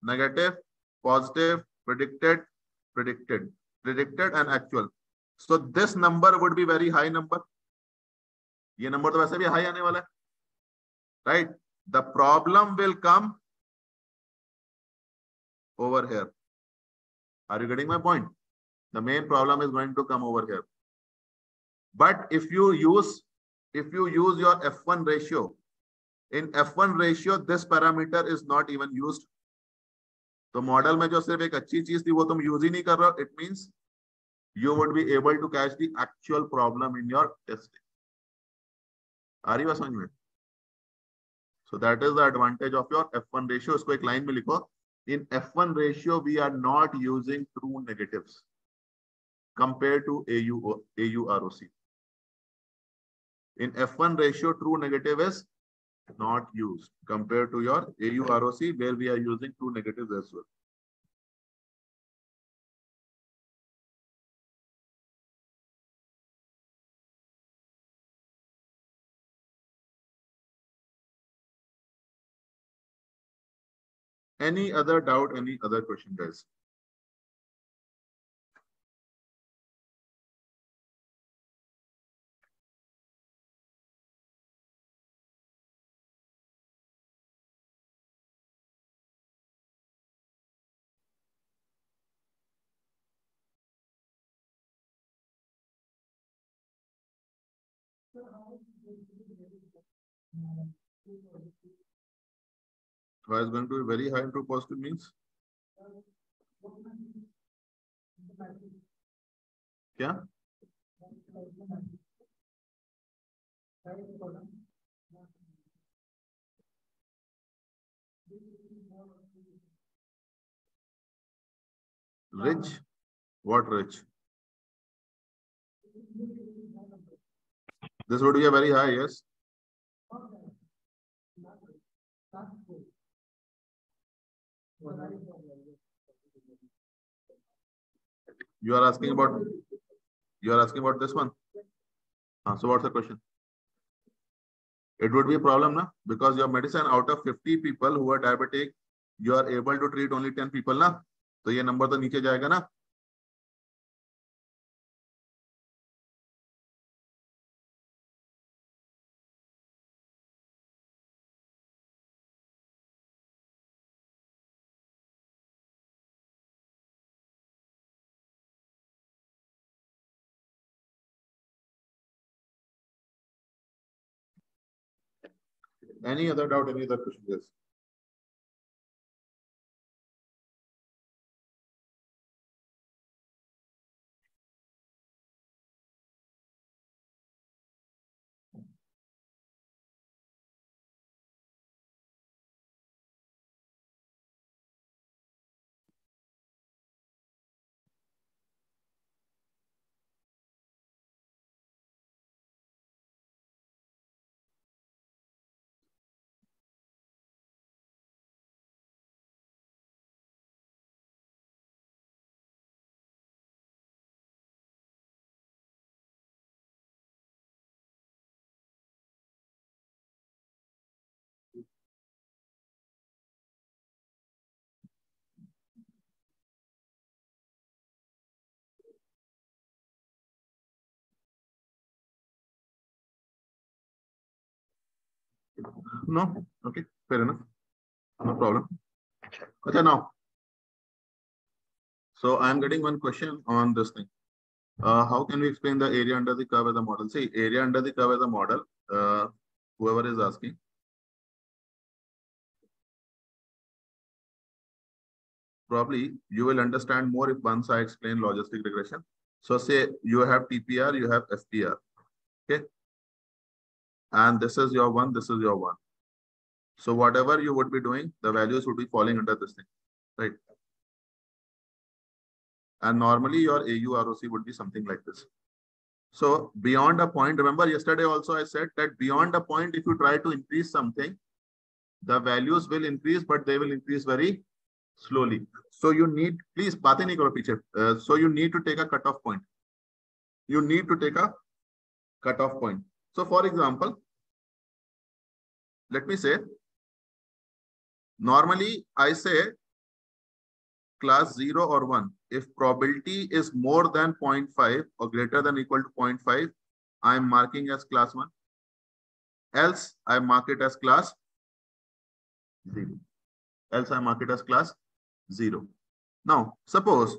negative, positive, predicted, predicted, predicted, and actual. So this number would be very high number. ये number तो वैसे भी high आने वाला है, right? The problem will come over here. Are you getting my point? The main problem is going to come over here. But if you use your F1 ratio, in F1 ratio, this parameter is not even used. तो model में जो सिर्फ एक अच्छी चीज थी वो तुम यूज ही नहीं कर रहे हो. It means you would be able to catch the actual problem in your testing. आ रही बात समझ में? So that is the advantage of your F1 ratio. इसको एक लाइन में लिखो. In F1 ratio, we are not using true negatives compared to AUROC. In F1 ratio, true negative is not used compared to your AUROC, where we are using true negatives as well. Any other doubt, any other question, guys? Why is going to be very high into positive means? क्या? Rich? What rich? This would be a very high, yes. You are asking about this one. So what's the question? It would be a problem, na? Because your medicine, out of 50 people who are diabetic, you are able to treat only 10 people, na? तो ये number तो नीचे जाएगा ना. Any other doubt, any other question? Yes. No? Okay, fair enough. No problem. Okay, now. So I'm getting one question on this thing. How can we explain the area under the curve as a model? See, area under the curve as a model, whoever is asking. Probably you will understand more if once I explain logistic regression. So say you have TPR, you have FPR. Okay. And this is your one, this is your one. So whatever you would be doing, the values would be falling under this thing, right? And normally your AU ROC would be something like this. So beyond a point, remember yesterday also I said that beyond a point, if you try to increase something, the values will increase, but they will increase very slowly. So you need, please, batein nahi karo piche. So you need to take a cutoff point. You need to take a cutoff point. So for example, let me say, normally I say class 0 or 1. If probability is more than 0.5 or greater than or equal to 0.5, I am marking as class 1. Else I mark it as class 0. Else I mark it as class 0. Now, suppose,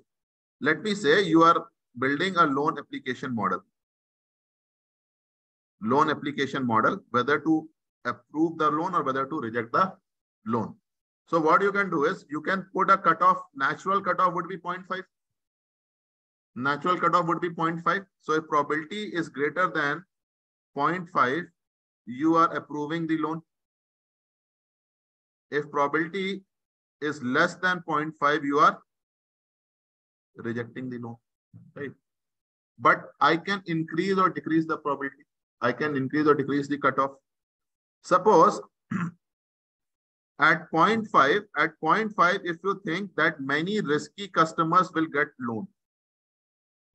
let me say you are building a loan application model. Loan application model, whether to approve the loan or whether to reject the loan. So what you can do is you can put a cutoff. Natural cutoff would be 0.5. Natural cutoff would be 0.5. So if probability is greater than 0.5, you are approving the loan. If probability is less than 0.5, you are rejecting the loan, right? But I can increase or decrease the probability. I can increase or decrease the cutoff. Suppose at 0.5, if you think that many risky customers will get loan,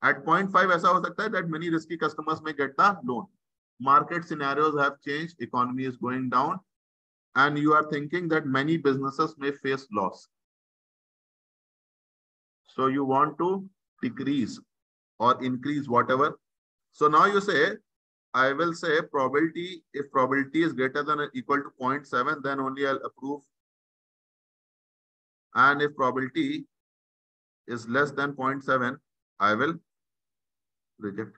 at 0.5 ऐसा हो सकता है that many risky customers may get the loan. Market scenarios have changed, economy is going down, and you are thinking that many businesses may face loss. So you want to decrease or increase whatever. So now you say, I will say probability, if probability is greater than or equal to 0.7, then only I'll approve. And if probability is less than 0.7, I will reject.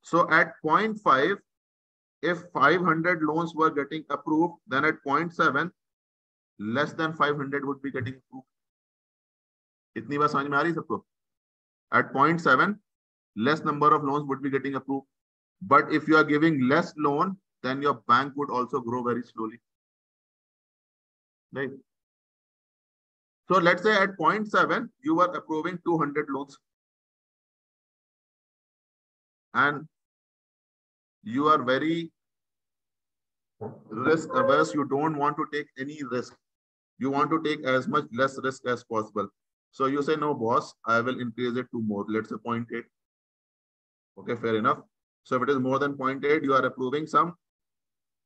So at 0.5, if 500 loans were getting approved, then at 0.7, less than 500 would be getting approved. Itni baat samajh mein aa rahi sabko? At 0.7, less number of loans would be getting approved. But if you are giving less loan, then your bank would also grow very slowly. Right? So let's say at 0.7, you were approving 200 loans. And you are very risk averse. You don't want to take any risk. You want to take as much less risk as possible. So you say, no, boss, I will increase it to more. Let's say 0.8. Okay, fair enough. So if it is more than 0.8, you are approving some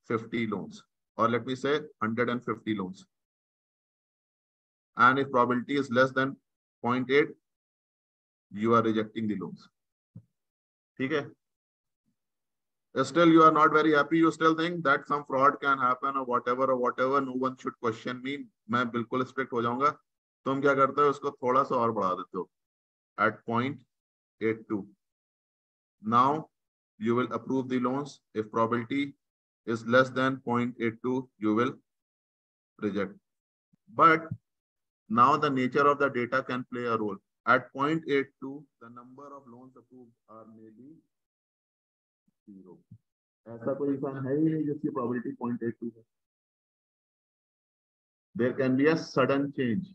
50 loans. Or let me say 150 loans. And if probability is less than 0.8, you are rejecting the loans. Okay? Still, you are not very happy. You still think that some fraud can happen or whatever. No one should question me. मैं बिल्कुल strict हो जाऊंगा. तुम क्या करते हो? उसको थोड़ा सा और बढ़ा देते हो. At 0.82. Now, you will approve the loans. If probability is less than 0.82, you will reject. But now the nature of the data can play a role. At 0.82, the number of loans approved are maybe 0. ऐसा कोई fund है ही नहीं जिसकी probability 0.82 है. There can be a sudden change.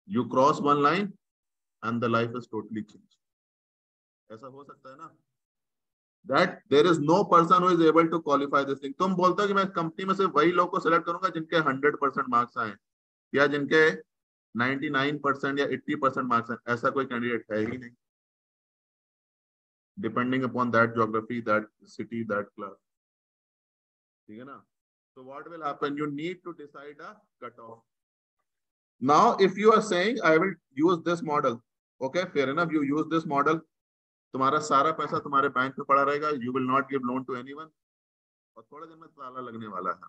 You cross one line and the life is totally changed. ऐसा हो सकता है ना? That there is no person who is able to qualify this thing. तुम बोलते हो कि मैं कंपनी में से वही लोग को सिलेक्ट करूंगा जिनके 100% मार्क्स आए या जिनके 99% या 80% मार्क्स आए. ऐसा कोई कैंडिडेट है ही नहीं. Depending upon that geography, that city, that class. ठीक है ना? So what will happen? You need to decide a cutoff. Now, if you are saying, I will use this model. Okay, fair enough. You use this model. तुम्हारा सारा पैसा तुम्हारे bank में पड़ा रहेगा. You will not give loan to anyone. और थोड़े दिन में ताला लगने वाला है,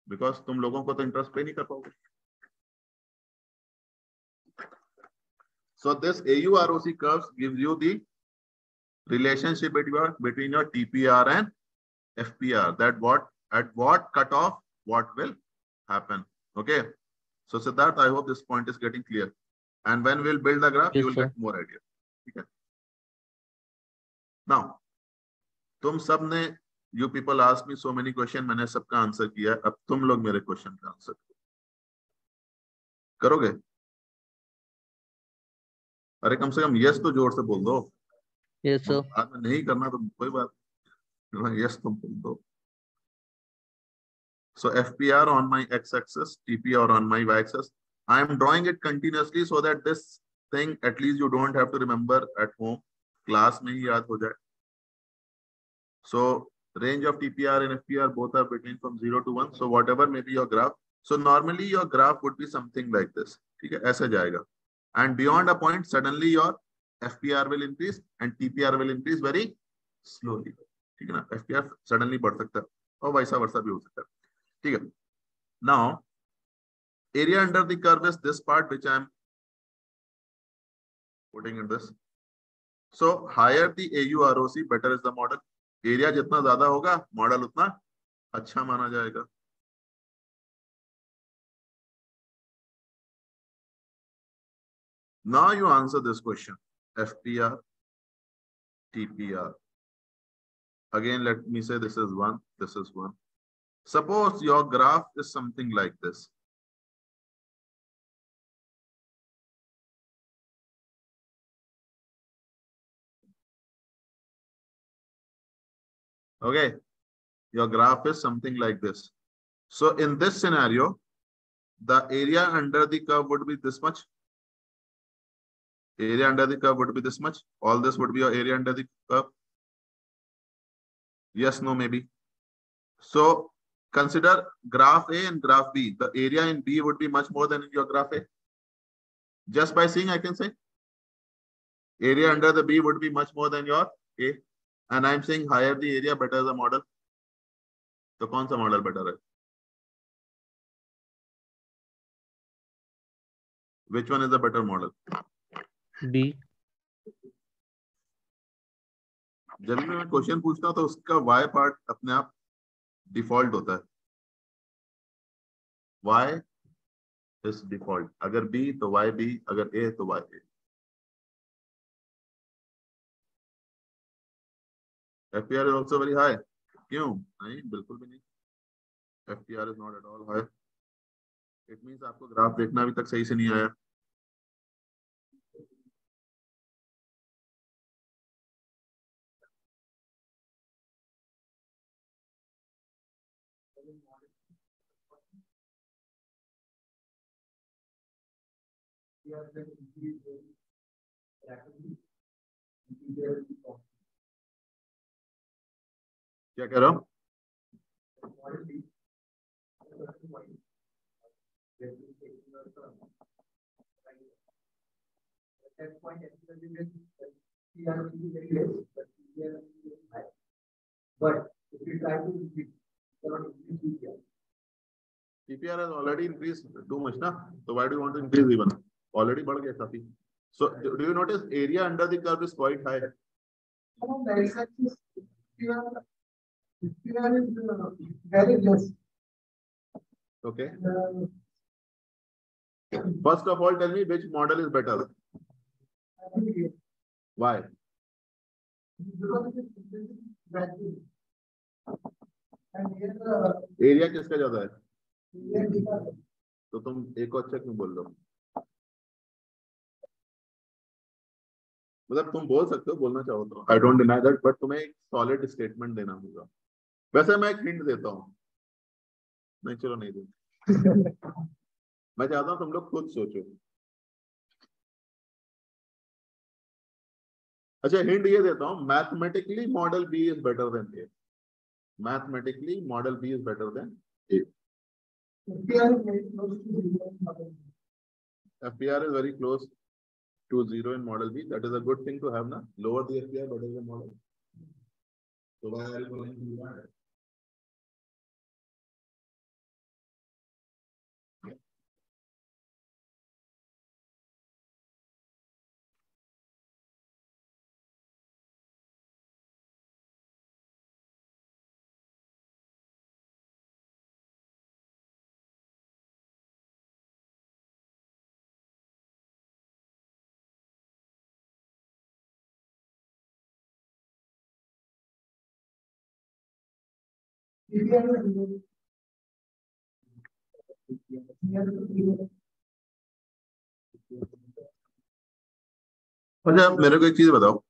बिकॉज तुम लोगों को तो इंटरेस्ट पे नहीं कर पाओगे. So this AUROC curves gives you the relationship between your TPR and FPR, that what at what cutoff what will happen. Okay. So Siddharth, I hope this point is getting clear. And when we'll build the graph, Yes, you will sir. get more idea. Okay. Now, तुम सब ने, you people asked me so many questions, मैंने सबका answer किया. अब तुम लोग मेरे क्वेश्चन का आंसर करोगे. अरे कम से कम यस तो जोर से बोल दो. Yes, sir. बाद में नहीं करना तो कोई बात नहीं, यस तुम बोल दो. So FPR on my x-axis, TPR on my y-axis. I am drawing it continuously so that this thing at least you don't have to remember at home. Class में ही याद हो जाए. So range of TPR and FPR both are between from 0 to 1. So whatever may be your graph. So normally your graph would be something like this. ठीक है, ऐसे जाएगा. And beyond a point, suddenly your FPR will increase and TPR will increase very slowly. ठीक है ना, FPR suddenly बढ़ सकता है और वैसा वर्षा भी हो सकता है. ठीक है. Now area under the curve is this part which I am putting in this. So higher the AUROC, better is the model. Area जितना ज्यादा होगा, मॉडल उतना अच्छा माना जाएगा. Now you answer this question. FPR, TPR. Again, let me say this is 1, this is 1. Suppose your graph is something like this. Okay, your graph is something like this. So in this scenario, the area under the curve would be this much. Area under the curve would be this much. All this would be your area under the curve. Yes, no, maybe. So consider graph A and graph B. The area in B would be much more than in your graph A. Just by seeing, I can say area under the B would be much more than your A. And I'm saying higher the area, better the model. So कौन सा model better है? Which one is the better model? B. जब भी मैं question पूछता हूँ तो उसका y पार्ट अपने आप डिफॉल्ट होता है. y is default. अगर b तो y b, अगर a तो y a. FPR is also very high. क्यों? नहीं, बिल्कुल भी नहीं. FPR is not at all high. It means आपको ग्राफ देखना अभी तक सही से नहीं आया. क्या कह रहा हूँ? But if you try to increase, TPR has already increased too much, na? So why do you want to increase even? Already बढ़ गया काफी. So do you notice area under the curve is quite high? very less. Okay. First of all, tell me which model is better. Why? Area किसका ज्यादा है? तो तुम एक और अच्छा क्यों बोल रहे हो? मतलब तुम बोल सकते हो, बोलना चाहो तो. I don't deny that, but तुम्हें एक सॉलिड स्टेटमेंट देना होगा. वैसे मैं एक हिंट देता हूँ. नहीं, चलो नहीं दूं. मैं चाहता हूँ तुम लोग खुद सोचो. अच्छा, हिंट ये देता हूँ. Mathematically model B is better than A. Mathematically, model B is better than A. FPR is very close to 0 in model B. That is a good thing to have, na? Lower the FPR, better the model. So why are you going to do that? अच्छा मेरे को एक चीज बताओ,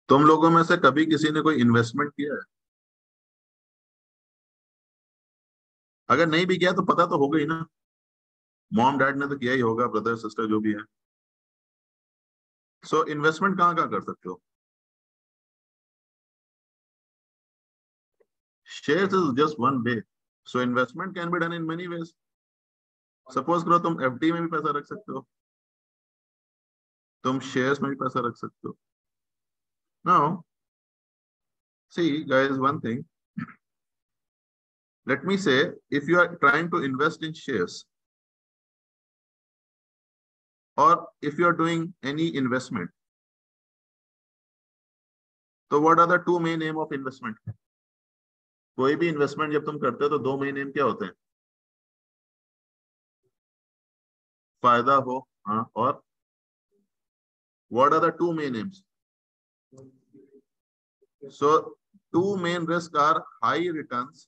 तुम लोगों में से कभी किसी ने कोई इन्वेस्टमेंट किया है? अगर नहीं भी किया तो पता तो होगा ही ना, मॉम डैड ने तो किया ही होगा, ब्रदर सिस्टर जो भी है। सो इन्वेस्टमेंट कहाँ कहाँ कर सकते हो? Shares is just one way, so investment can be done in many ways. Suppose करो तुम एफडी में भी पैसा रख सकते हो, तुम शेयर्स में भी पैसा रख सकते हो। Now see guys, one thing, let me say, if you are trying to invest in shares or if you are doing any investment, so what are the two main aim of investment? कोई भी investment जब तुम करते हो तो दो main M क्या होते हैं? फायदा हो, हाँ, और what are the two main aims? So two main risks are high returns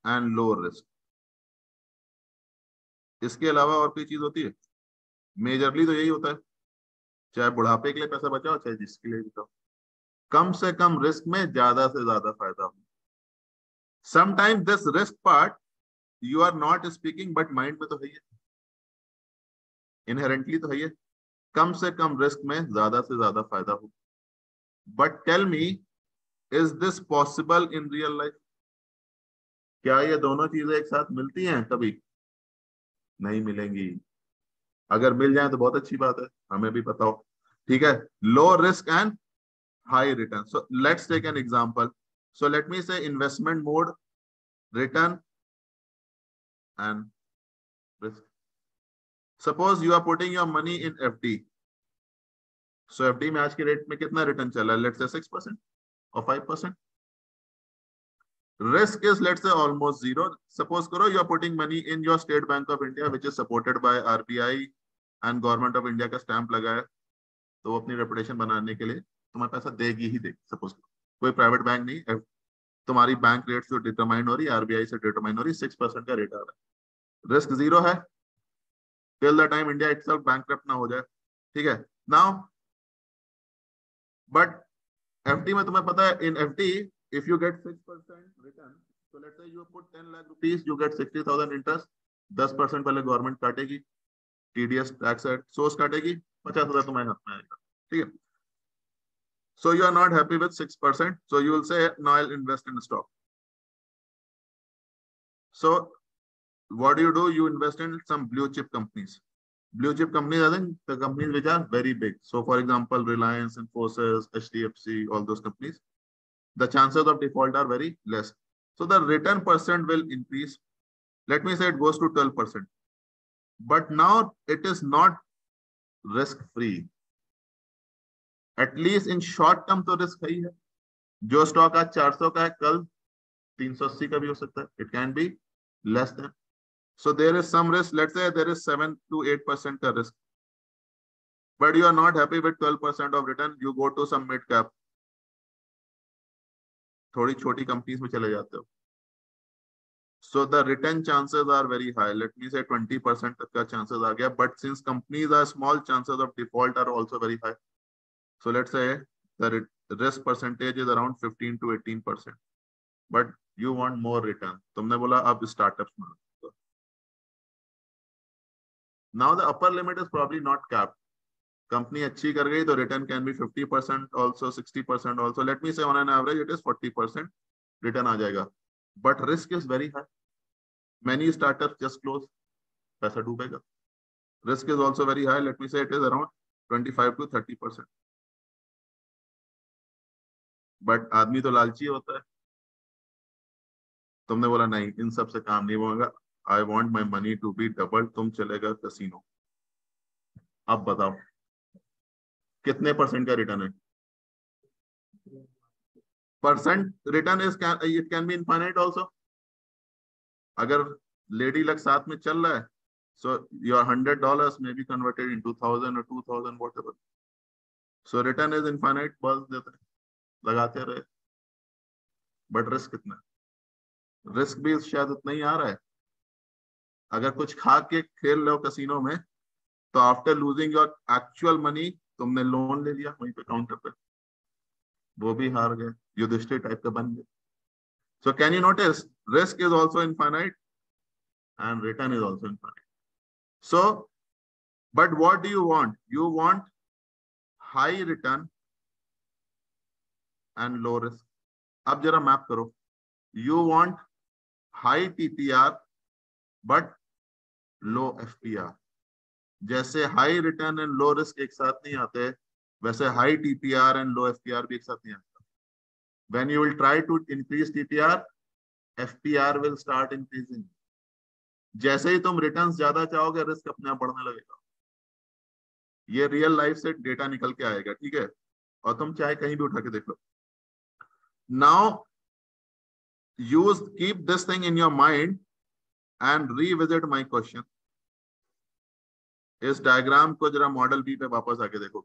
and low risk. इसके अलावा और कोई चीज होती है? मेजरली तो यही होता है, चाहे बुढ़ापे के लिए पैसा बचाओ चाहे जिसके लिए बचाओ, कम से कम रिस्क में ज्यादा से ज्यादा फायदा हो। Sometime this risk part you are not speaking but mind में तो है, इनहेरेंटली तो है, कम से कम रिस्क में ज्यादा से ज्यादा फायदा हो। But tell me, is this possible in real life? क्या ये दोनों चीजें एक साथ मिलती हैं? कभी नहीं मिलेंगी। अगर मिल जाए तो बहुत अच्छी बात है, हमें भी पता हो, ठीक है। Low risk and high return. So let's take an example. So let me say investment mode, return and risk. Suppose you are putting your money in FD. So FD में आज के रेट में कितना रिटर्न चल रहा है? Let's say 6% or 5%. Risk is, let's say, almost zero. Suppose करो you are putting money in your State Bank of India, which is supported by RBI and Government of India का stamp लगा है, तो वो अपनी रेपुटेशन बनाने के लिए तुम्हारे पैसा देगी ही देगी। सपोज कोई प्राइवेट बैंक नहीं, तुम्हारी बैंक रेट जो डिटरमाइन हो रही है आरबीआई से डिटरमाइन हो रही है, 6% का रेट आ रहा है, रिस्क जीरो है till the time India itself bankrupt ना हो जाए, ठीक है। नाउ बट एफडी में तुम्हें पता है, in FD if you get 6% return, so let's say you put 10 lakh rupees, you get 60,000 interest, 10% पहले गवर्नमेंट काटेगी, टीडीएस टैक्स एट सोर्स काटेगी, 50,000 तुम्हारे हाथ में आएगा, ठीक है। So you are not happy with 6%, so you will say, now I'll invest in stock. So what do? You invest in some blue chip companies. Blue chip companies are the companies which are very big. So for example, Reliance, Infosys, HDFC, all those companies, the chances of default are very less. So the return percent will increase. Let me say it goes to 12%. But now it is not risk free. At least in short term तो risk है ही है। जो stock आज 400 का है कल 380 का भी हो सकता है, it can be less than, so there is some risk, let's say there is 7 to 8% का रिस्क, but you are not happy with 12% of return, you go to some mid cap, थोड़ी छोटी कंपनीज में चले जाते हो, so the return chances are very high, let me say 20% तक का चांसेस आ गया, but since companies are small, chances of default are also very high. So let's say the risk percentage is around 15 to 18%, but you want more return. तुमने बोला अब startups में। Now the upper limit is probably not capped. Company अच्छी कर गई तो return can be 50% also, 60% also. Let me say on an average it is 40% return आ जाएगा, but risk is very high. Many startups just close, पैसा डूबेगा। Risk is also very high. Let me say it is around 25 to 30%. But आदमी तो लालची होता है, तुमने बोला नहीं इन सब से काम नहीं होगा, I want my money to be double, तुम चलेगा कैसीनो। अब बताओ कितने परसेंट का रिटर्न है? Percent return is it can B infinite also. अगर लेडी लग साथ में चल रहा है, so your $100 may be converted into 1,000 or 2,000 whatever. So return is infinite, balls देते हैं, लगाते रहे, बट रिस्क कितना, रिस्क भी शायद उतना ही आ रहा है। अगर कुछ खा के खेल रहे हो कैसीनो में, तो after losing your actual money तुमने लोन ले लिया वहीं पे काउंटर पे, वो भी हार गए, युधिष्ठिर टाइप का बन गए। So can you notice risk is also infinite and return is also infinite. So, but what do you want? You want high return and low risk. अब जरा मैप करो, you want high TPR but low FPR. जैसे high return and low risk एक साथ नहीं आते, वैसे high TPR and low FPR भी एक साथ नहीं आता. When you will try to increase TPR, FPR will start increasing. जैसे ही तुम रिटर्न्स ज्यादा चाहोगे, रिस्क अपने आप बढ़ने लगेगा। ये रियल लाइफ से डेटा निकल के आएगा, ठीक है, और तुम चाहे कहीं भी उठा के देख लो। Now use keep this thing in your mind and revisit my question. इस डायग्राम को जरा मॉडल बी पे वापस आके देखो,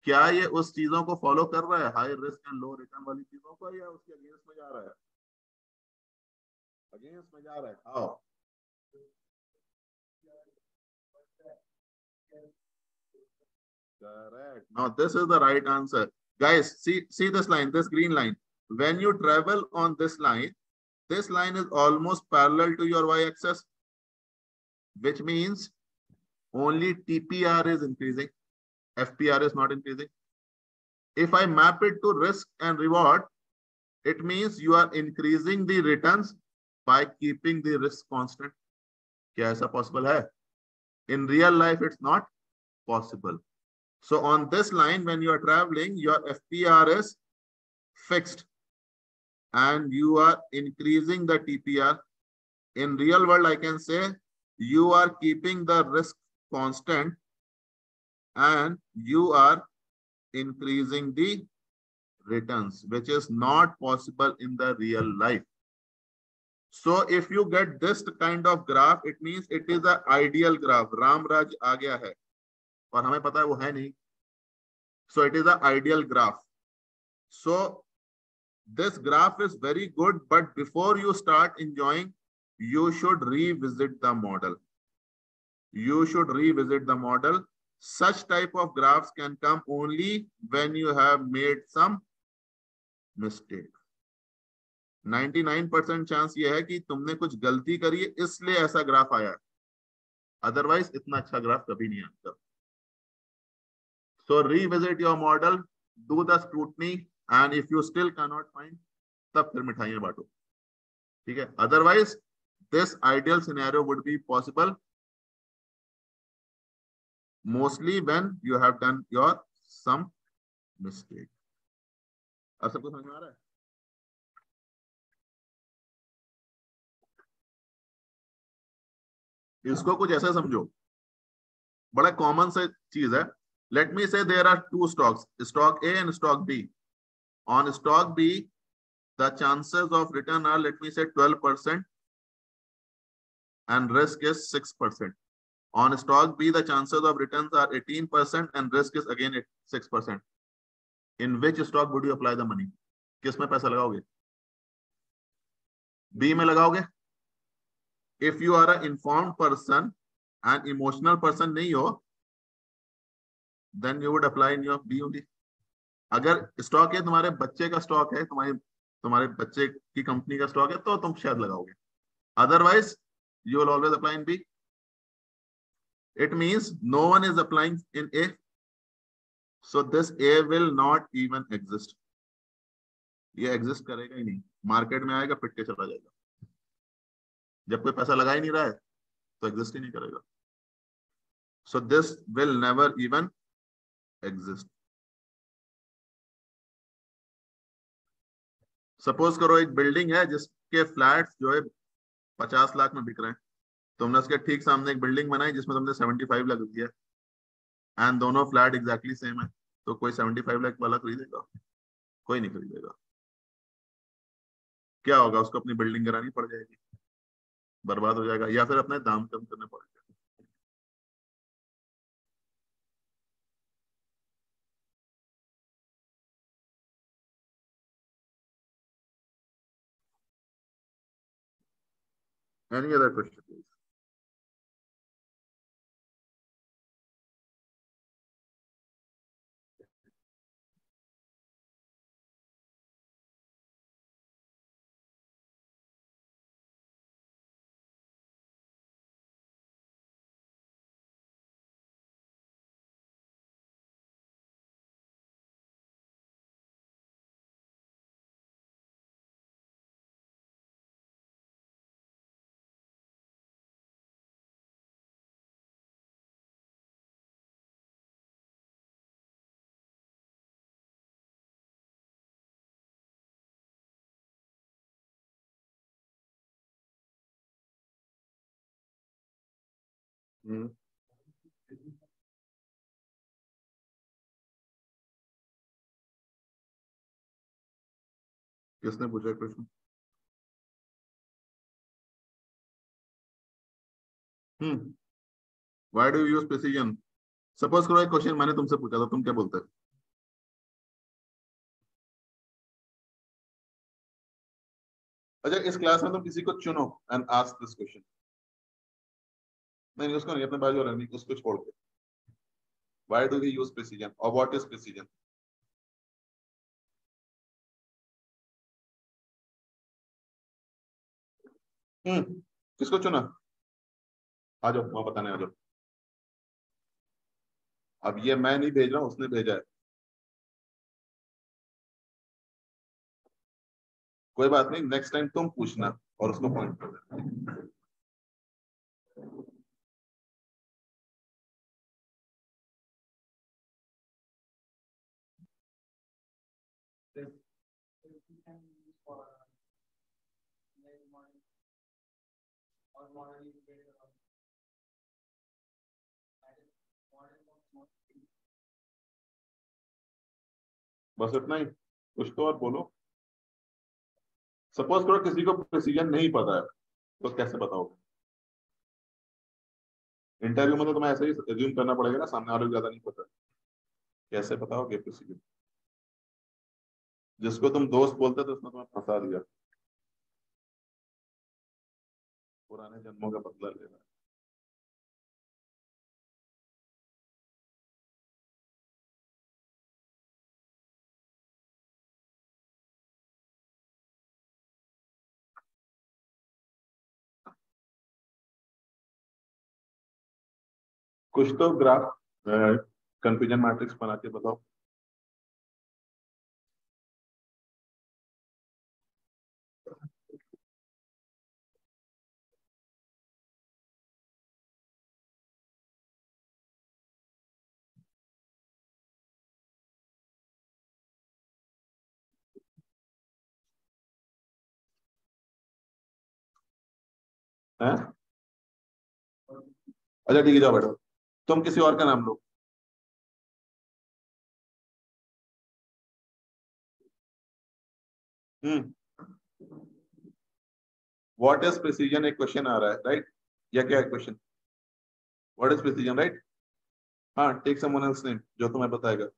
क्या ये उस चीजों को फॉलो कर रहा है, high risk and low return वाली चीजों को, या उसके अगेंस्ट में जा रहा है? अगेंस्ट में जा रहा है। How? Correct. Now this is the right answer. Guys, see this line, this green line. When you travel on this line is almost parallel to your y-axis, which means only TPR is increasing, FPR is not increasing. If I map it to risk and reward, it means you are increasing the returns by keeping the risk constant. क्या ऐसा possible है? In real life, it's not possible. So on this line, when you are traveling, your FPR is fixed and you are increasing the TPR. In real world, I can say you are keeping the risk constant and you are increasing the returns, which is not possible in the real life. So if you get this kind of graph, it means it is an ideal graph. Ramraj आ गया है और हमें पता है वो है नहीं, so it is an ideal graph. So this graph is very good, but before you start enjoying, you should revisit the model. You should revisit the model. Such type of graphs can come only when you have made some mistake. 99% chance ये है कि तुमने कुछ गलती करी है, इसलिए ऐसा ग्राफ आया है, अदरवाइज इतना अच्छा ग्राफ कभी नहीं आता। So revisit your model, do the scrutiny, and if you still cannot find, तब फिर मिठाइयां बांटो, ठीक है। Otherwise, this ideal scenario would be possible mostly when you have done your some mistake. अब सबको समझ में आ रहा है? इसको कुछ ऐसा समझो, बड़ा कॉमन सा चीज है। Let me say there are two stocks, stock A and stock B. On stock B, the chances of return are, let me say 12% and risk is 6%. On stock B, the chances of returns are 18% and risk is again 6%. In which stock would you apply the money? किस में पैसा लगाओगे? B में लगाओगे? If you are an informed person and emotional person नहीं हो, then you would apply in your B only. अगर stock है तुम्हारे बच्चे का स्टॉक है, तुम्हारे बच्चे की कंपनी का स्टॉक है, तो तुम शायद लगाओगे, otherwise you will always apply in B. It means no one is applying in A, so this A will not even exist. ये एग्जिस्ट करेगा ही नहीं, मार्केट में आएगा पिट के चला जाएगा। जब कोई पैसा लगा ही नहीं रहा है तो एग्जिस्ट ही नहीं करेगा। So this will never even exist. Suppose करो एक बिल्डिंग है जिसके फ्लैट्स जो है 50 लाख में बिक रहे हैं, तुमने उसके ठीक सामने एक बिल्डिंग बनाई जिसमें तुमने 75 लाख दिया एंड दोनों फ्लैट एग्जैक्टली सेम है, तो कोई 75 लाख वाला खरीदेगा? कोई नहीं खरीदेगा। क्या होगा? उसको अपनी बिल्डिंग गिरानी पड़ जाएगी, बर्बाद हो जाएगा, या फिर अपने दाम कम करने पड़ेगा। Any other question, please? हम्म, किसने पूछा question? Why do you use precision? Suppose करो एक क्वेश्चन मैंने तुमसे पूछा था, तुम क्या बोलते? अच्छा, इस क्लास में तुम किसी को चुनो एंड आस्क दिस क्वेश्चन। नहीं, उसको नहीं, अपने बाजू वाला नहीं, उसको छोड़ के। Why do we use precision और व्हाट इज प्रिसीजन? किसको चुना? आ जाओ, वहां बताने आ जाओ। अब ये मैं नहीं भेज रहा हूँ, उसने भेजा है। कोई बात नहीं, नेक्स्ट टाइम तुम पूछना और उसको पॉइंट कर देना। बस इतना ही? कुछ तो और बोलो। सपोज करो किसी को प्रिसीजन नहीं पता है, तो कैसे बताओगे? इंटरव्यू में तो तुम्हें ऐसे ही एज्यूम करना पड़ेगा ना, सामने वाले को ज्यादा नहीं पता। कैसे बताओगे प्रिसीजन? जिसको तुम दोस्त बोलते थे उसने तुम्हें फंसा दिया। पुराने जन्मों का बदला ले रहा है। कुछ तो ग्राफ कंफ्यूजन मैट्रिक्स बना के बताओ। हैं? अच्छा ठीक है, जाओ बैठो। तुम किसी और का नाम लो। हम्म व्हाट इज प्रिसीजन, एक क्वेश्चन आ रहा है, राइट? या क्या है question? What is precision, right? हाँ, टेक समवन एल्स नेम जो तुम्हें बताएगा।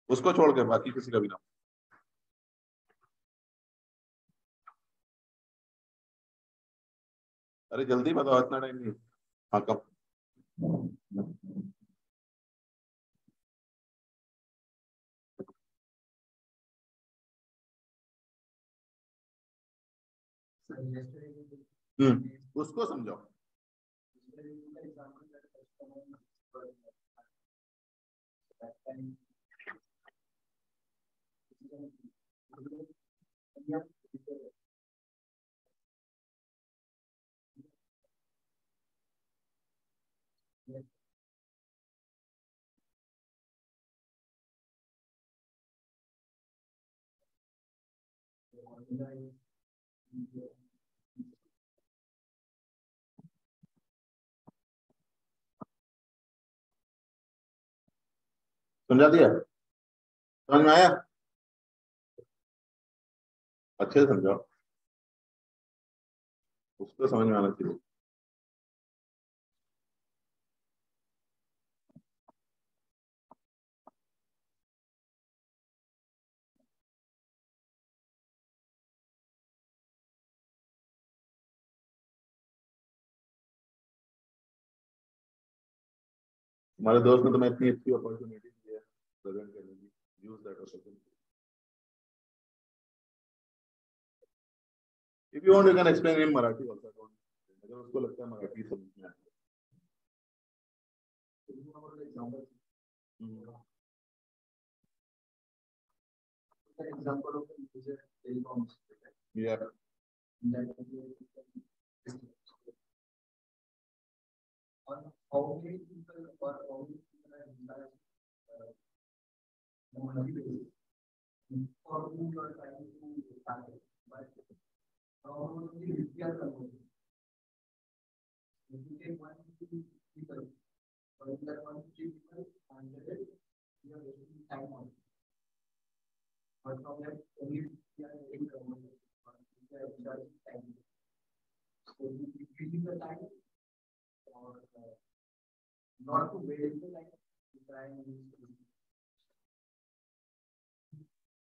उसको छोड़ के बाकी किसी का भी नाम। अरे जल्दी बताओ, इतना टाइम नहीं। हाँ, कब? उसको समझाओ। समझा दिया? समझ में आया? अच्छे से समझाओ, उसको समझ में आना चाहिए। हमारे दोस्त ने तुम्हें इतनी अच्छी अपॉर्चुनिटी दी है प्रेजेंट करने की, use that opportunity. If you want you can explain in Marathi also, अगर उसको लगता है मराठी समझ में आए। example of user telecoms. Yeah. On how many people or how many people are utilized on a monthly basis for whom you are trying to target, but how many rupiah conversion? If you take 150 people, for that 150 people, and you are wasting time on it. But from that, only we are getting conversion, we are charging time. So you increasing the time or not to waste the time to try and use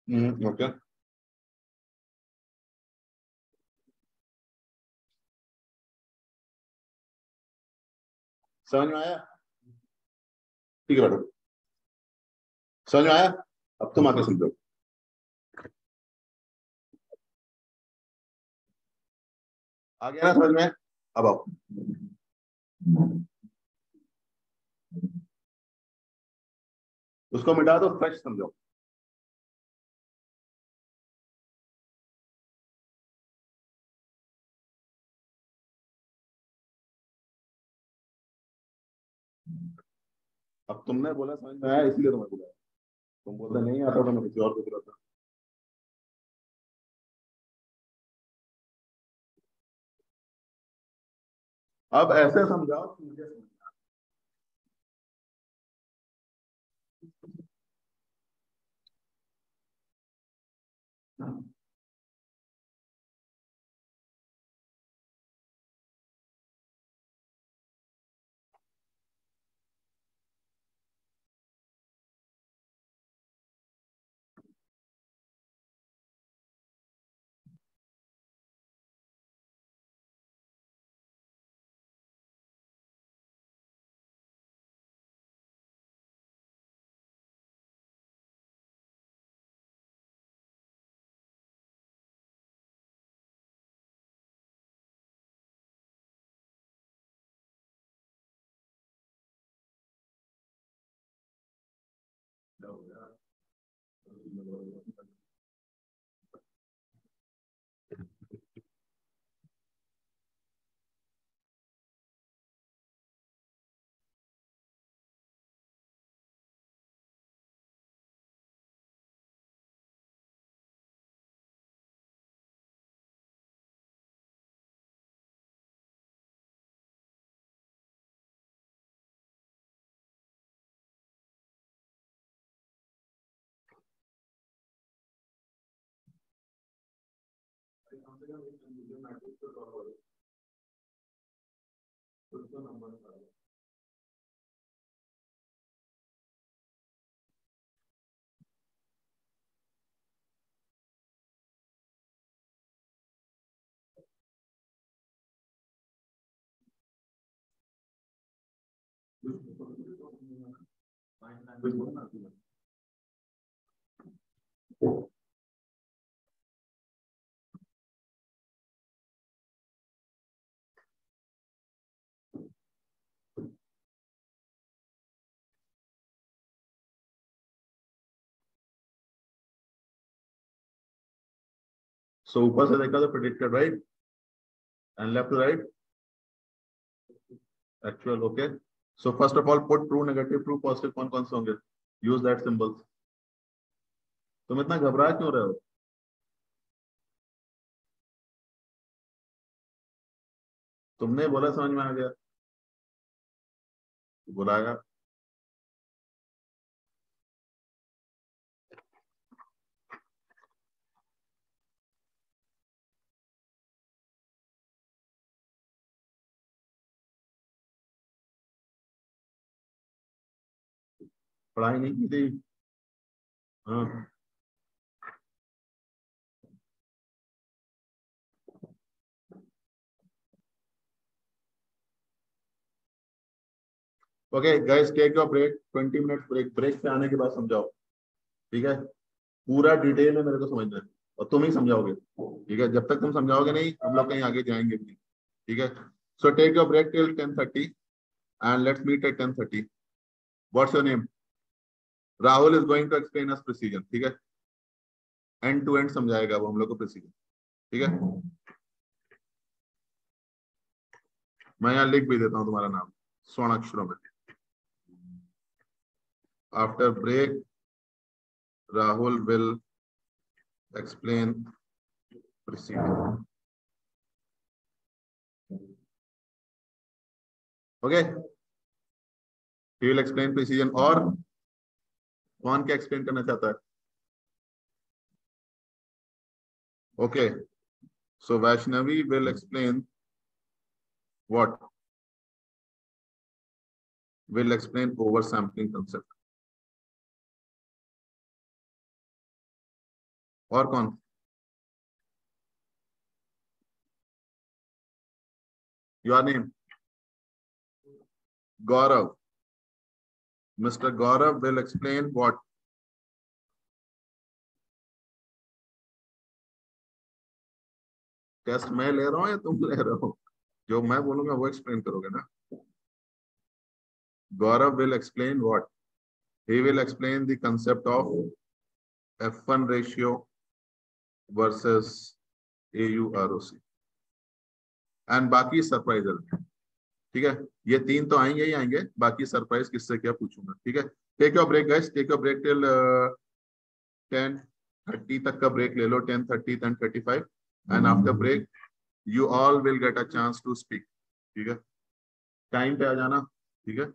it. Okay. समझ में आया? ठीक है madam, समझ में आया? अब तुम आके समझो। आ गया ना समझ में? अब आओ। उसको मिटा दो, फ्रेश समझो। अब तुमने बोला समझ में आया, इसलिए तुम्हें बुलाया। तुम बोलते नहीं आता तो मैं किसी और को बुलाता। अब ऐसे समझाओ कि मुझे समझ में आए। So ऊपर से देखा तो predicted, right? And left to right? Actual, okay. So first of all, put true, negative, true, positive, कौन से होंगे? Use that symbols. तुम इतना घबरा क्यों रहे हो? तुमने बोला समझ में आ गया, बुलाया। पढ़ाई नहीं की थी? हाँ, okay guys, take your break, 20 minute break. Break पे आने के बाद समझाओ, ठीक है? पूरा डिटेल में मेरे को समझना है और तुम ही समझाओगे, ठीक है? जब तक तुम समझाओगे नहीं हम लोग कहीं आगे जाएंगे नहीं, ठीक है? So take your break till 10:30 and let's meet at 10:30। What's your name? Rahul is going to explain us precision, ठीक है? एंड टू एंड समझाएगा वो हम लोग को प्रिसीजन, ठीक है? मैं यहाँ लिख भी देता हूँ तुम्हारा नाम स्वर्ण अक्षरों में। After break Rahul will explain precision, okay? He will explain precision. और कौन क्या एक्सप्लेन करना चाहता है? Okay, so Vaishnavi will explain what? Will explain oversampling concept. और कौन? Your name? Gaurav. Mister Gaurav will explain what? Test मैं ले रहा हूँ या तुम ले रहे हो? जो मैं बोलूंगा वो एक्सप्लेन करोगे ना? Gaurav will explain what? He will explain the concept of F1 ratio versus AUROC and बाकी सरप्राइज, ठीक है? ये तीन तो आएंगे ही आएंगे, बाकी सरप्राइज किससे क्या पूछूंगा, ठीक है? Take your break guys, take your break till 10:30 तक का ब्रेक ले लो, 10:30 10:35 and after break you all will get a chance to speak, ठीक है? टाइम पे आ जाना, ठीक है?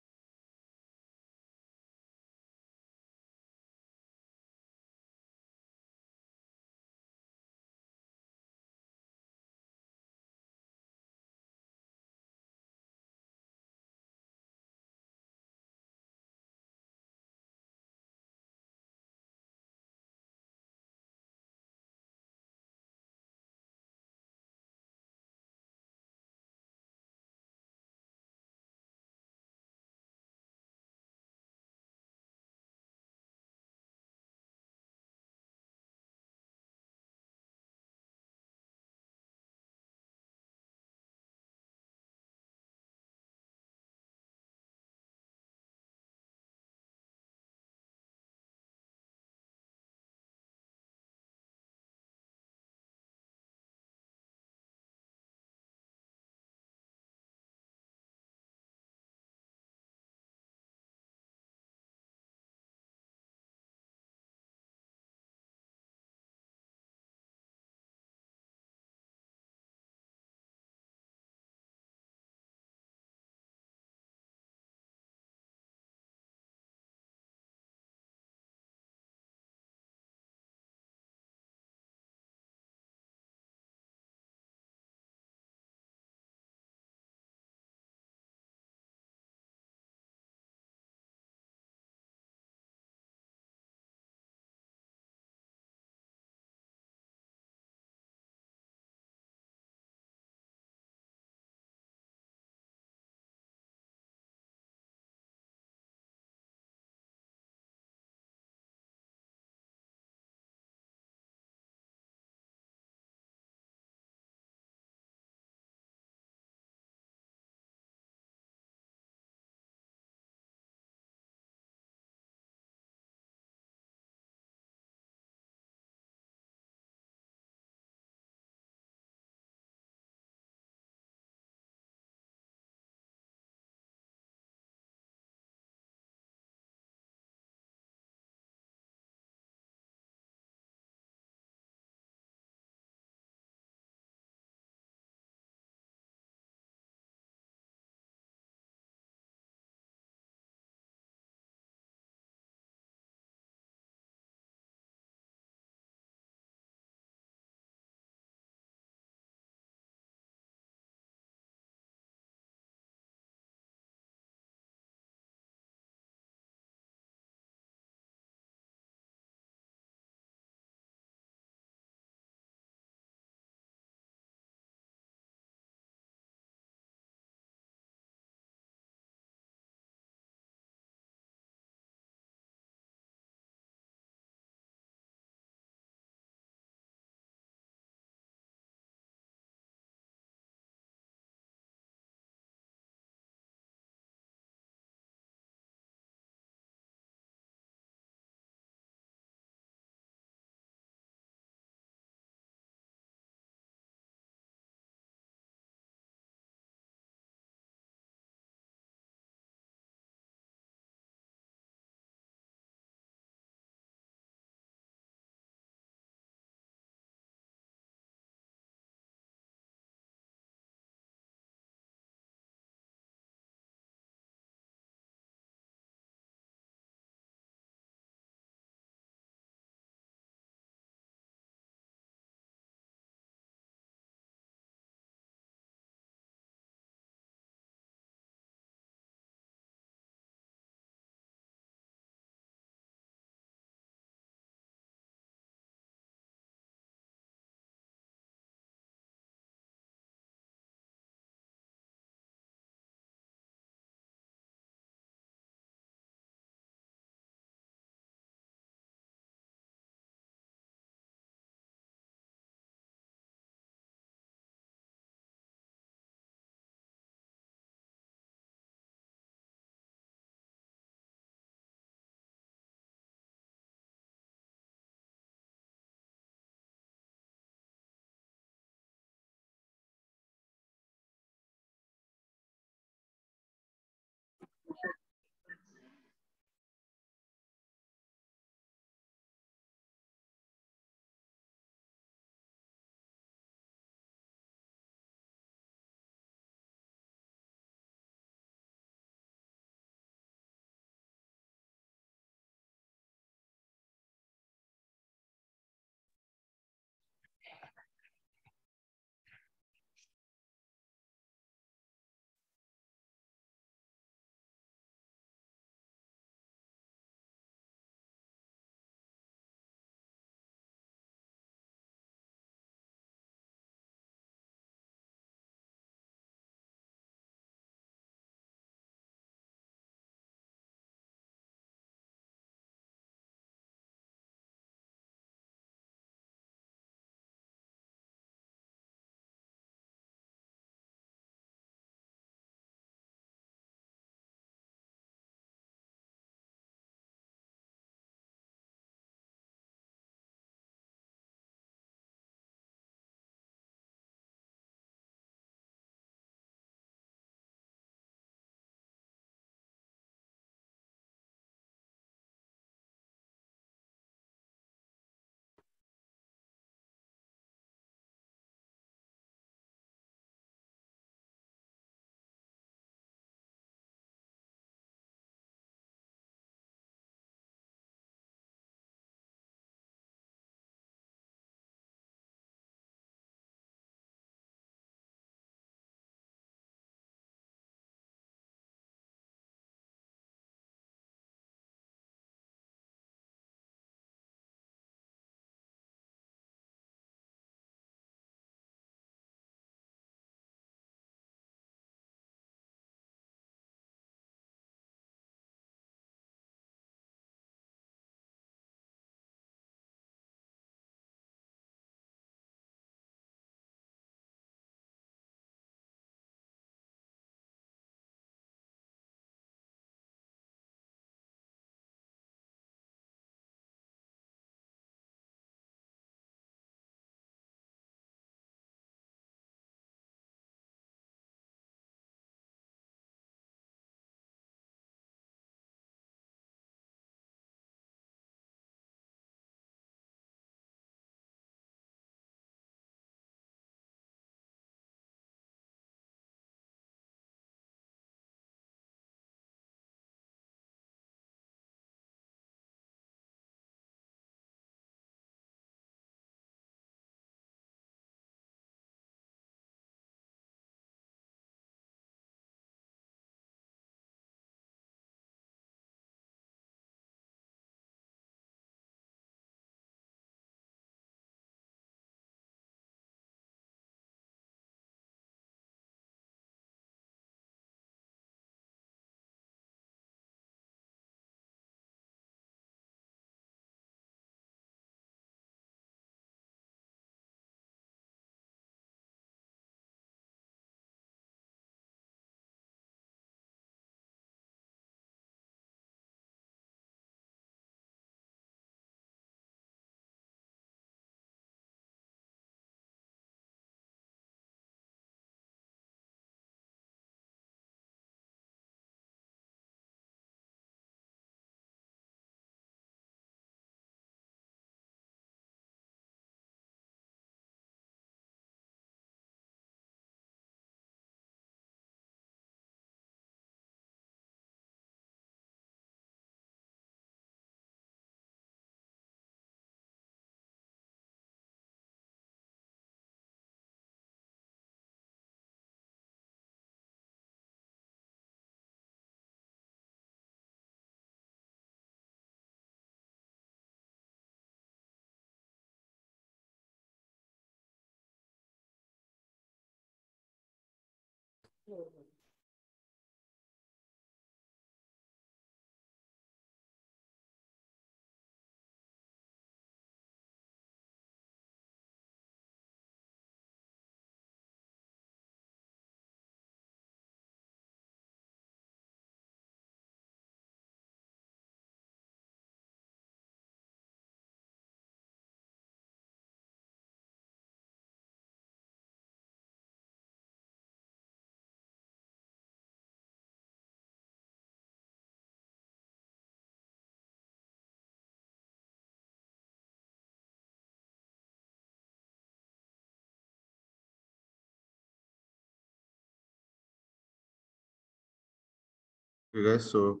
Okay, guys, so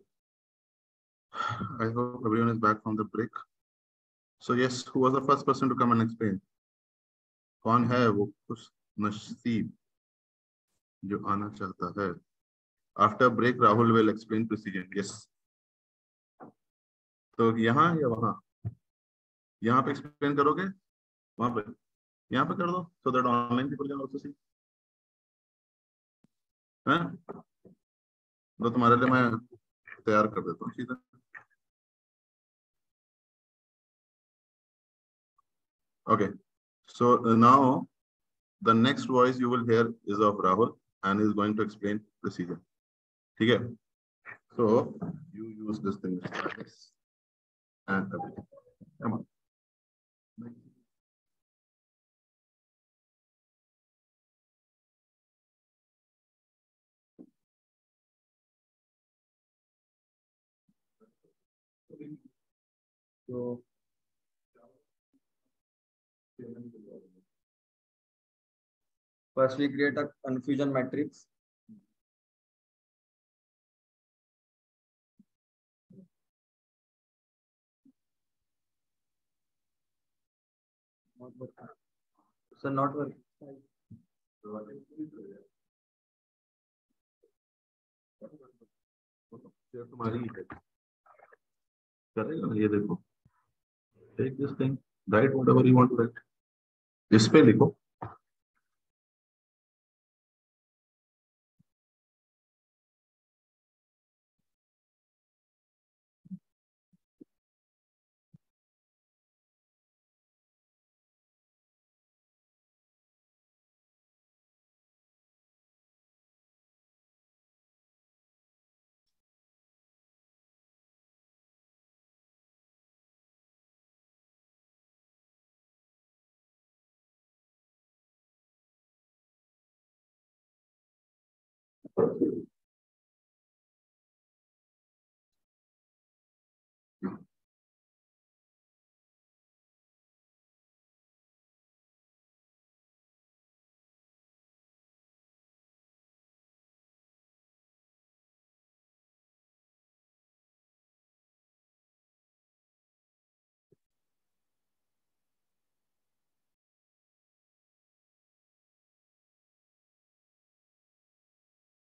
I hope everyone is back from the break. So yes, who was the first person to come and explain? कौन है वो खुश नसीब जो आना चाहता है? After break, Rahul will explain precision. Yes. तो यहाँ या वहाँ? यहाँ पे explain करोगे? वहाँ पे? यहाँ पे कर दो, so that online people can also see. हैं? तो तुम्हारे लिए मैं तैयार कर देता हूँ चीजें. Okay. So now the next voice you will hear is of Rahul and he is going to explain precision. ठीक है? So you use this thing and everything. Come on. So first we create a confusion matrix. So not working. तुम्हारी है करेगा ना ये देखो take this thing write whatever you want to write इस पे लिखो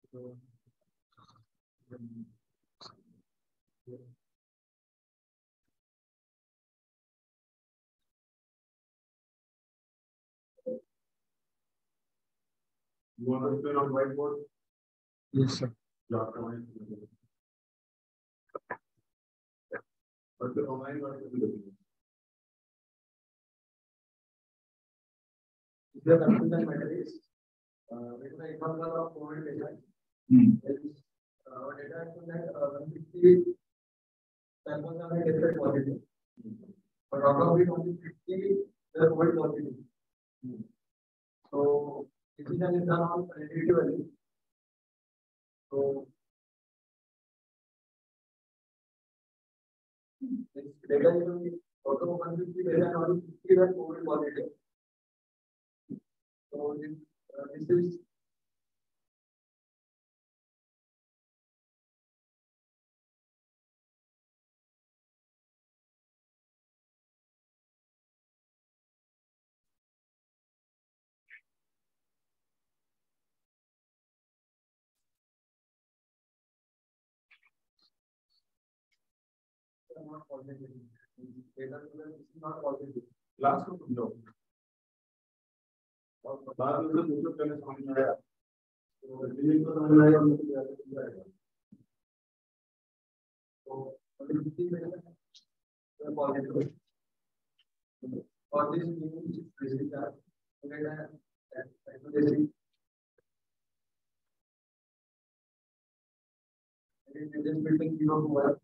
You want to explain on whiteboard? Yes, sir. But the online what is the The confusion matrix. It is an example of COVID data. Our data is that 150 samples are tested positive, but out of it only 50 are COVID positive. So decision is done on predictive value. So this data is only out of 150 data only 50 are COVID positive. So this is not positive. Data is not positive. Last one no. बाद में मुझे पहले समझ में आया तो limit को समझ में आएगा मुझे क्या आएगा तो पॉजिटिव और दिस मीनिंग बेसिक का जैसे this building 0 to 1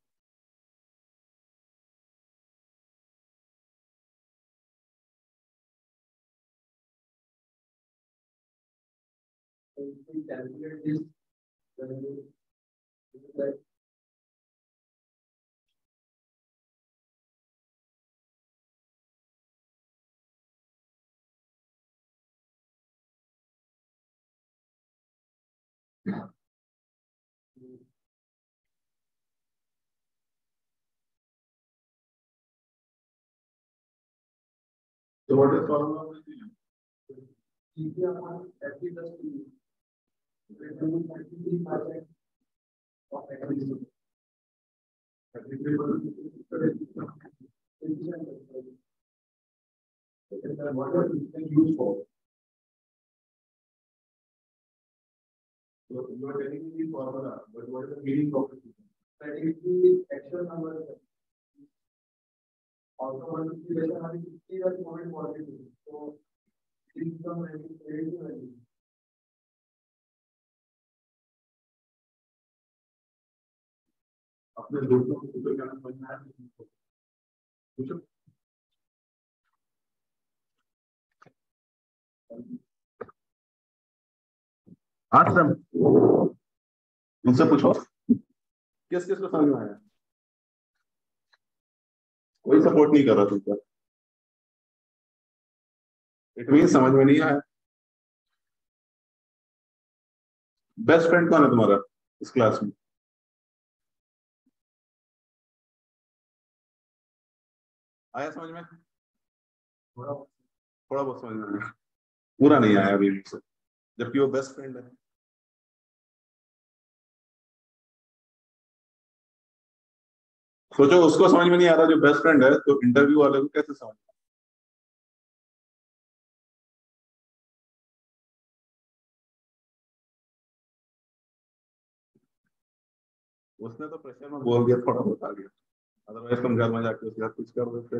so if we calculate this then that So what is formula of the CM? GP upon FP plus TP. It will be 33% of FP. What is it used for? So you are telling me the formula, but what is the meaning of it? That is the actual number. Also, multiplication of 50 is more important. So, this becomes 80 अपने दोस्तों को तो क्या समझ में आया पूछो आश्रम उनसे पूछो किस किस को समझ में आया कोई सपोर्ट नहीं कर रहा तुमको इट मीन समझ में नहीं आया बेस्ट फ्रेंड कौन है तुम्हारा इस क्लास में आया समझ में थोड़ा बहुत समझ में आया पूरा नहीं आया अभी से जबकि वो बेस्ट फ्रेंड है सोचो उसको समझ में नहीं आ रहा जो बेस्ट फ्रेंड है तो इंटरव्यू वाले को कैसे समझ में उसने तो प्रेशर में बोल दिया थोड़ा बहुत आ गया अदरवाइज तुम घर में जाके उसके साथ कुछ कर देते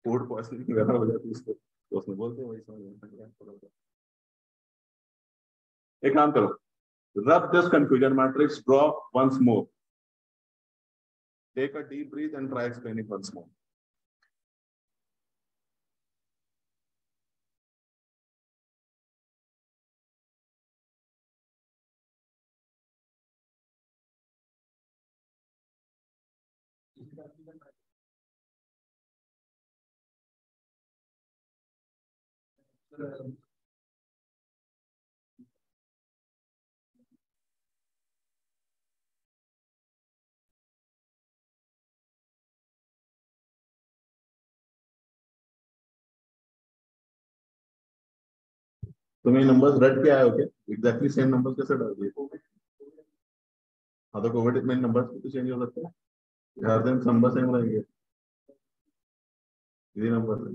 फूड पॉइजनिंग वगैरह हो जाती उसको तो उसने बोलते वही समझ में थोड़ा एक काम करो rub this confusion matrix draw once more take a deep breath and try explaining once more तुम ये नंबर्स रट के आए हो क्या एग्जैक्टली सेम नंबर्स कैसे डाल दिए हाँ तो कोविड में नंबर्स भी तो चेंज हो सकते हैं हर दिन नंबर सेम रहेंगे ये नंबर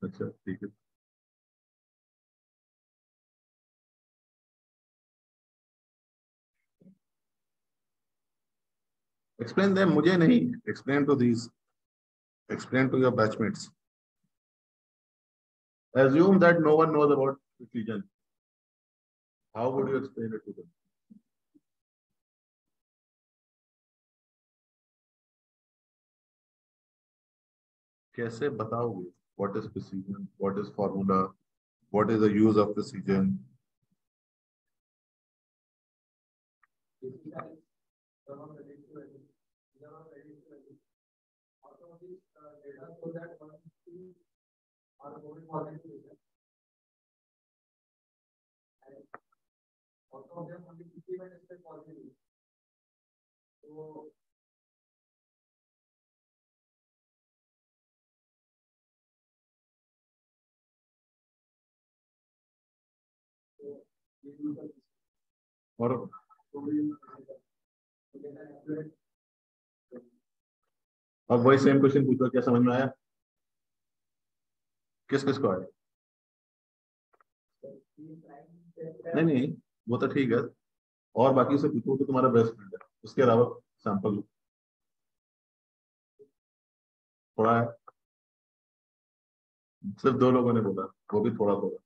अच्छा ठीक है explain them मुझे नहीं explain to these explain to your batchmates assume that no one knows about precision how would you explain it to them कैसे बताओगे what is precision what is formula what is the use of precision और अब वही same question पूछो क्या समझ में आया किस किस को आया नहीं नहीं, वो तो ठीक है, और बाकी से पूछो तो तुम्हारा बेस्ट फ्रेंड है, उसके अलावा सैंपल लो थोड़ा है। सिर्फ 2 लोगों ने बोला, वो भी थोड़ा थोड़ा,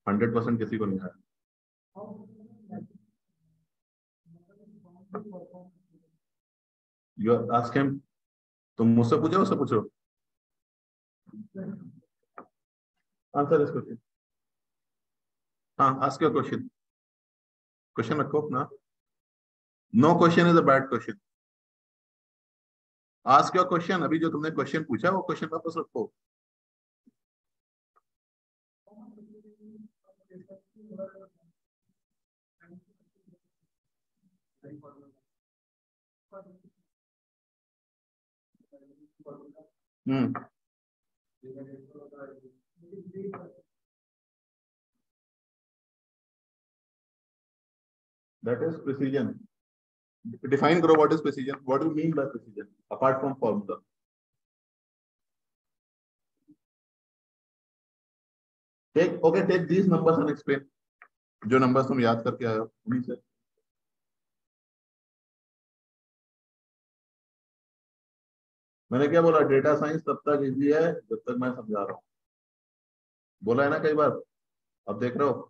100% किसी को नहीं आया। यू आस्क हिम, तुम मुझसे पूछो उससे पूछो, आंसर इस क्वेश्चन। हाँ, आस्क योर क्वेश्चन, क्वेश्चन रखो अपना। No question is a bad question. Ask your question, अभी जो तुमने क्वेश्चन पूछा वो क्वेश्चन वापस रखो। Hmm, that is precision. Define करो what is precision. What do you mean by precision apart from formula? Take these numbers and explain. जो numbers तुम याद करके आए हो उन्हीं से। मैंने क्या बोला, डेटा साइंस तब तक इजी है जब तक मैं समझा रहा हूँ, बोला है ना कई बार, अब देख रहे हो।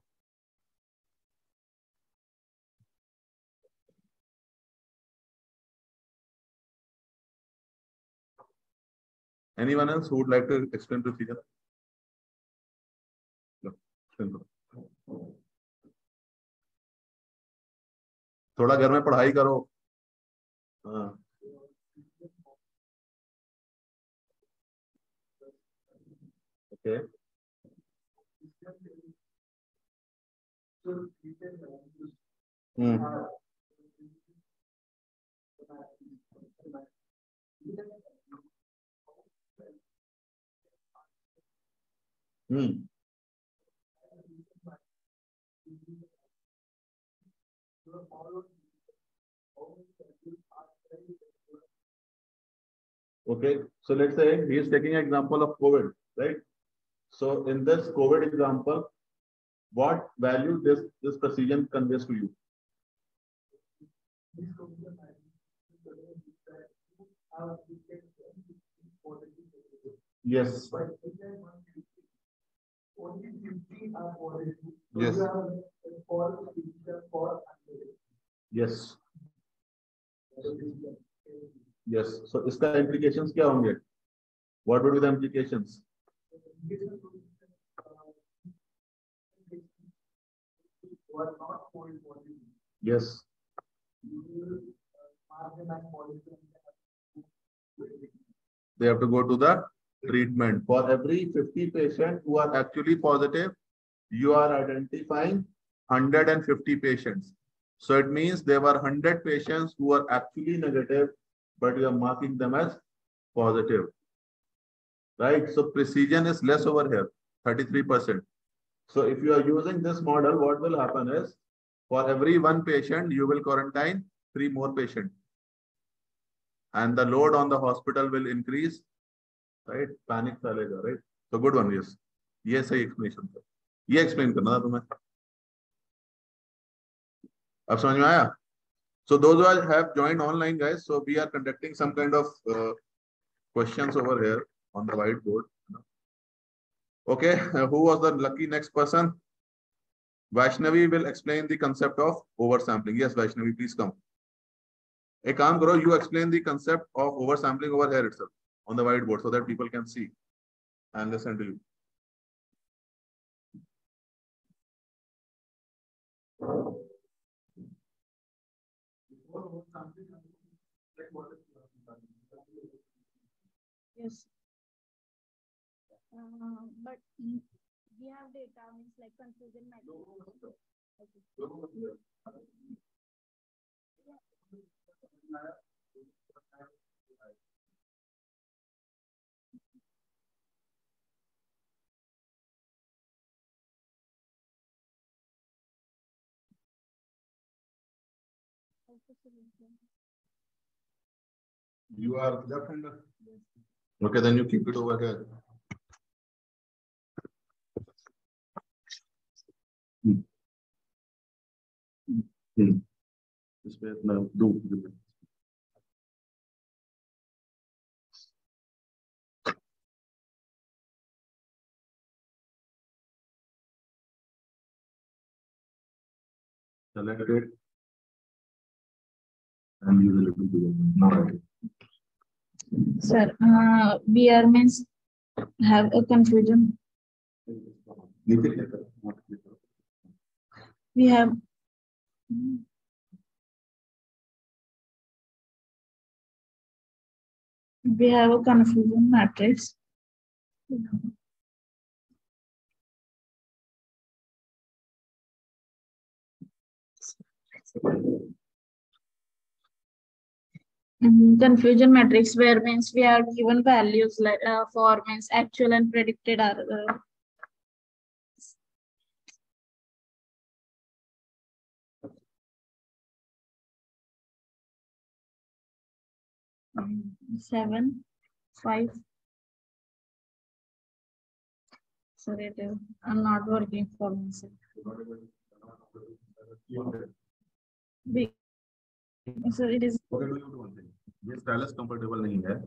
Anyone else who would like to explain precision? No. explain करो। थोड़ा घर में पढ़ाई करो। हाँ, okay. Hmm, hmm, okay. So let's say he is taking an example of COVID, right? So in this COVID example, what value this precision conveys to you? Yes. Yes. Yes. Yes. So इसका implications क्या होंगे? What would be the implications? Yes. They have to go to the treatment. For every 50 patients who are actually positive, you are identifying 150 patients. So it means there were 100 patients who are actually negative, but you are marking them as positive. Right? So precision is less over here, 33%. So if you are using this model, what will happen is for every 1 patient, you will quarantine 3 more patients. And the load on the hospital will increase, right? Panic फैलेगा, right? So good one, yes. ये सही explanation था. ये explain करना था तुम्हें. अब समझ में आया? So those who have joined online, guys, so we are conducting some kind of questions over here on the whiteboard. Okay, who was the lucky next person? Vaishnavi will explain the concept of oversampling. Yes, Vaishnavi, please come. A काम करो, you explain the concept of oversampling over here itself on the whiteboard so that people can see and listen to you. Yes. But we have data means like confusion matrix. Okay. You are left-hander? Yes. Okay, then you keep it over here. इस पे अपना दो select it and use a little bit. Now right. Sir, we are means have a confusion. नीचे click करो, not click करो. We have a confusion matrix. Confusion matrix where means we are given values like for means actual and predicted are seven, 5. Sorry, I'm not working for myself. So it is. Okay, do you do one thing. ये stylus comfortable नहीं है.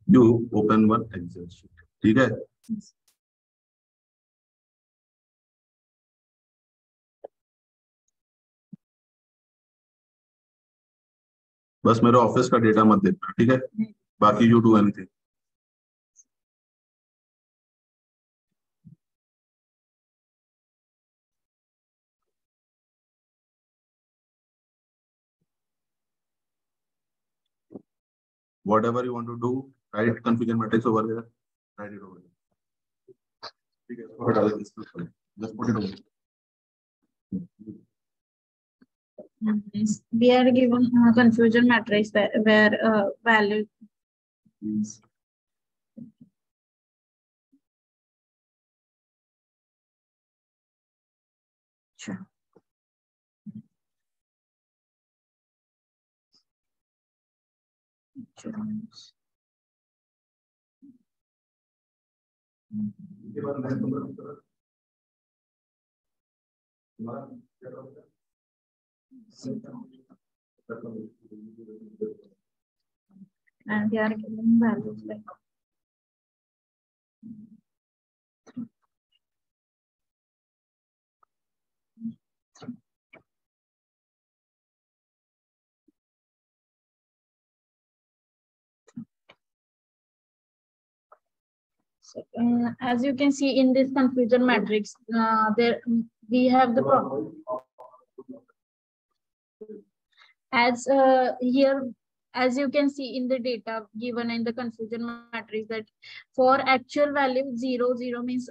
You open one Excel sheet. ठीक है? बस मेरे office का data मत देखना, ठीक है? बाकी you do anything. Whatever you want to do, write confusion matrix over here. Write it over here. ठीक है? What are these? Just put it over. We are given confusion matrix where value means sure. And they are given values like so, as you can see in this confusion matrix, there we have the problem. As here, as you can see in the data given in the confusion matrix, that for actual value 0, 0 means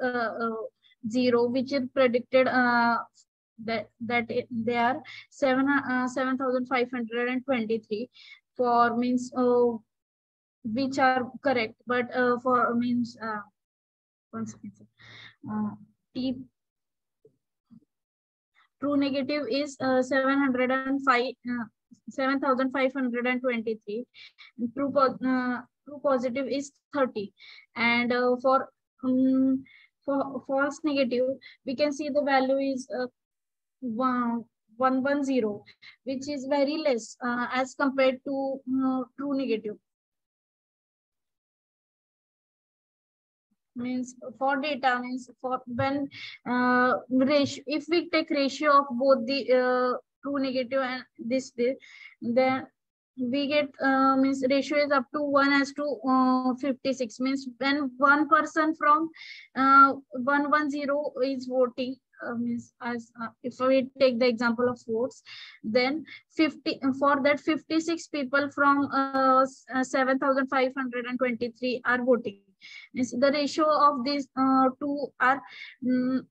0, which is predicted that they are 7,523 for means which are correct, but for means true negative is 7,523. True positive is 30, and for false negative, we can see the value is 110, which is very less as compared to true negative. Means for data means for when ratio, if we take ratio of both the true negative and this then we get means ratio is up to 1:56, means when one person from 110 is voting, means as if we take the example of votes, then 50 for that 56 people from 7,523 are voting. Means the ratio of these two are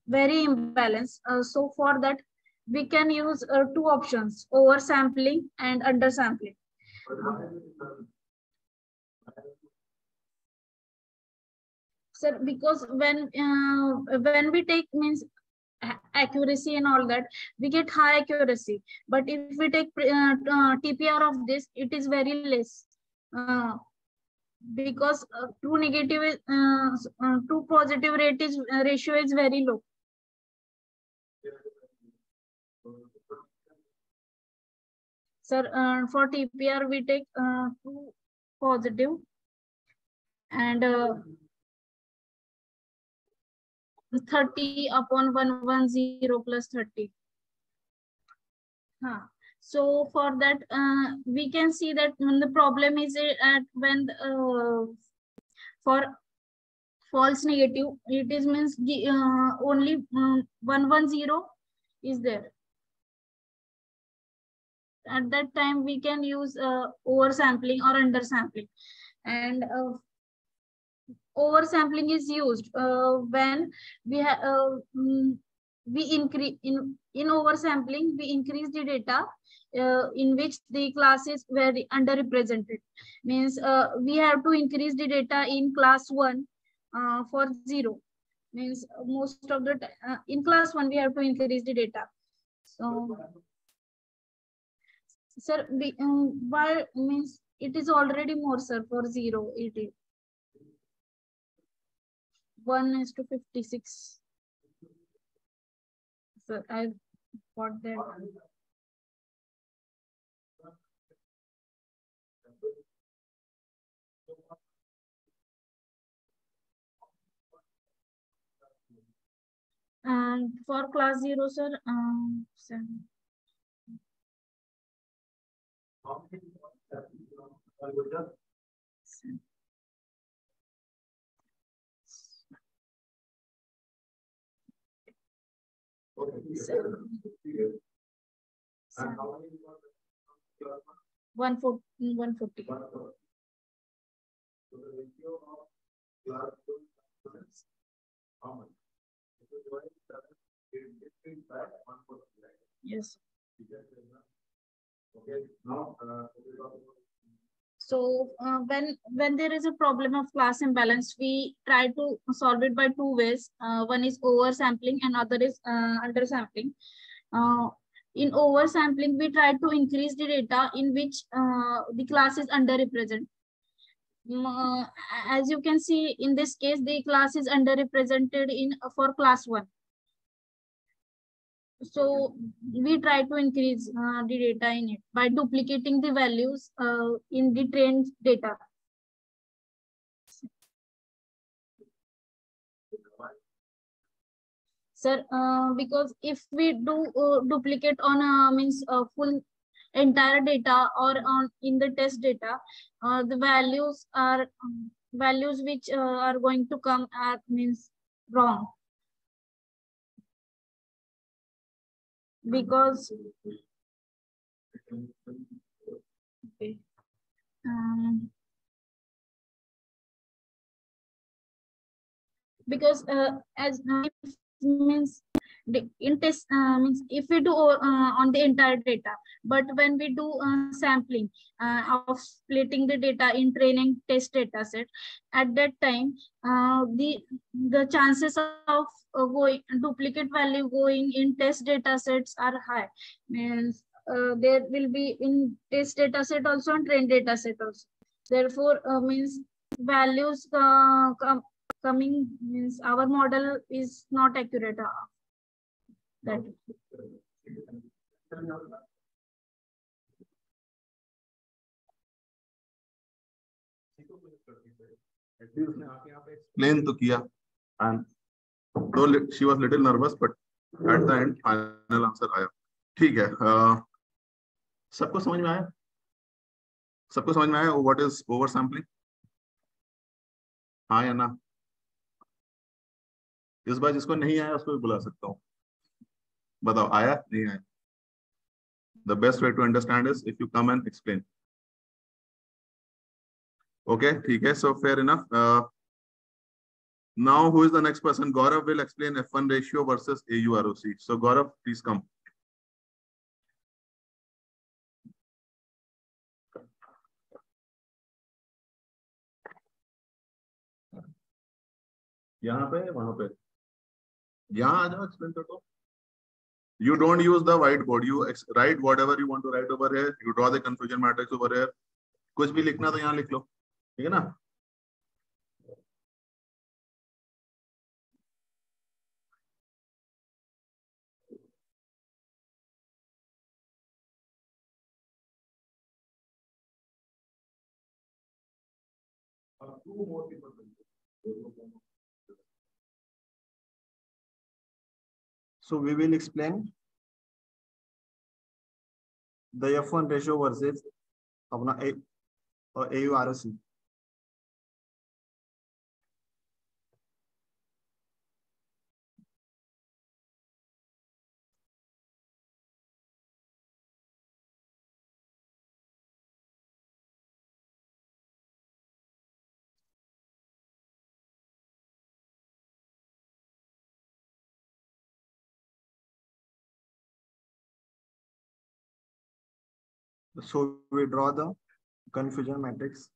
very imbalanced. So for that we can use two options: oversampling and undersampling. Sir, because when we take means accuracy and all that, we get high accuracy, but if we take TPR of this, it is very less. Because true negative is true positive rate is ratio is very low. Sir, for TPR, we take 2 positive and 30 upon 110 plus 30. So for that, we can see that when the problem is at when for false negative, it is means only 110 is there. At that time, we can use oversampling or undersampling. And oversampling is used when we have we increase in oversampling, we increase the data in which the classes were underrepresented. Means we have to increase the data in class 1 for 0. Means most of the in class 1 we have to increase the data. So sir, why means it is already more, sir, for 0 it is 1:56. Sir, I got that. And for class 0, sir, Seven. 140. Yes. So when there is a problem of class imbalance, we try to solve it by 2 ways. One is oversampling and other is undersampling. In oversampling, we try to increase the data in which the class is underrepresented. As you can see, in this case, the class is underrepresented in for class 1. So we try to increase the data in it by duplicating the values in the trained data. Sir, because if we do duplicate on means full entire data or on in the test data, the values are values which are going to come at means wrong. Because okay. Because as means in test means if we do on the entire data, but when we do sampling of splitting the data in training test data set, at that time the chances of going duplicate value going in test data sets are high. Means there will be in test data set also and trained data set also. Therefore means values coming means our model is not accurate. That explain to किया, and though she was little nervous, but at the end final answer आया. ठीक है. सबको समझ में आया? सबको समझ में आया what is oversampling? हाँ या ना? इस बार जिसको नहीं आया उसको भी बुला सकता हूँ. बताओ आया नहीं आया? The best way to understand is if you come and explain. Okay, ठीक है. So fair enough. Now who is the next person? Gaurav will explain F1 ratio versus AUROC. So Gaurav, please come. यहाँ पे वहां पे यहाँ आ जाओ, explain कर दो. You don't use the whiteboard. You write whatever you want to write over here. You draw the confusion matrix over here. कुछ भी लिखना तो यहाँ लिख लो, ठीक है ना? two more people. So we will explain the F1 ratio versus अपना AUROC. So we draw the confusion matrix.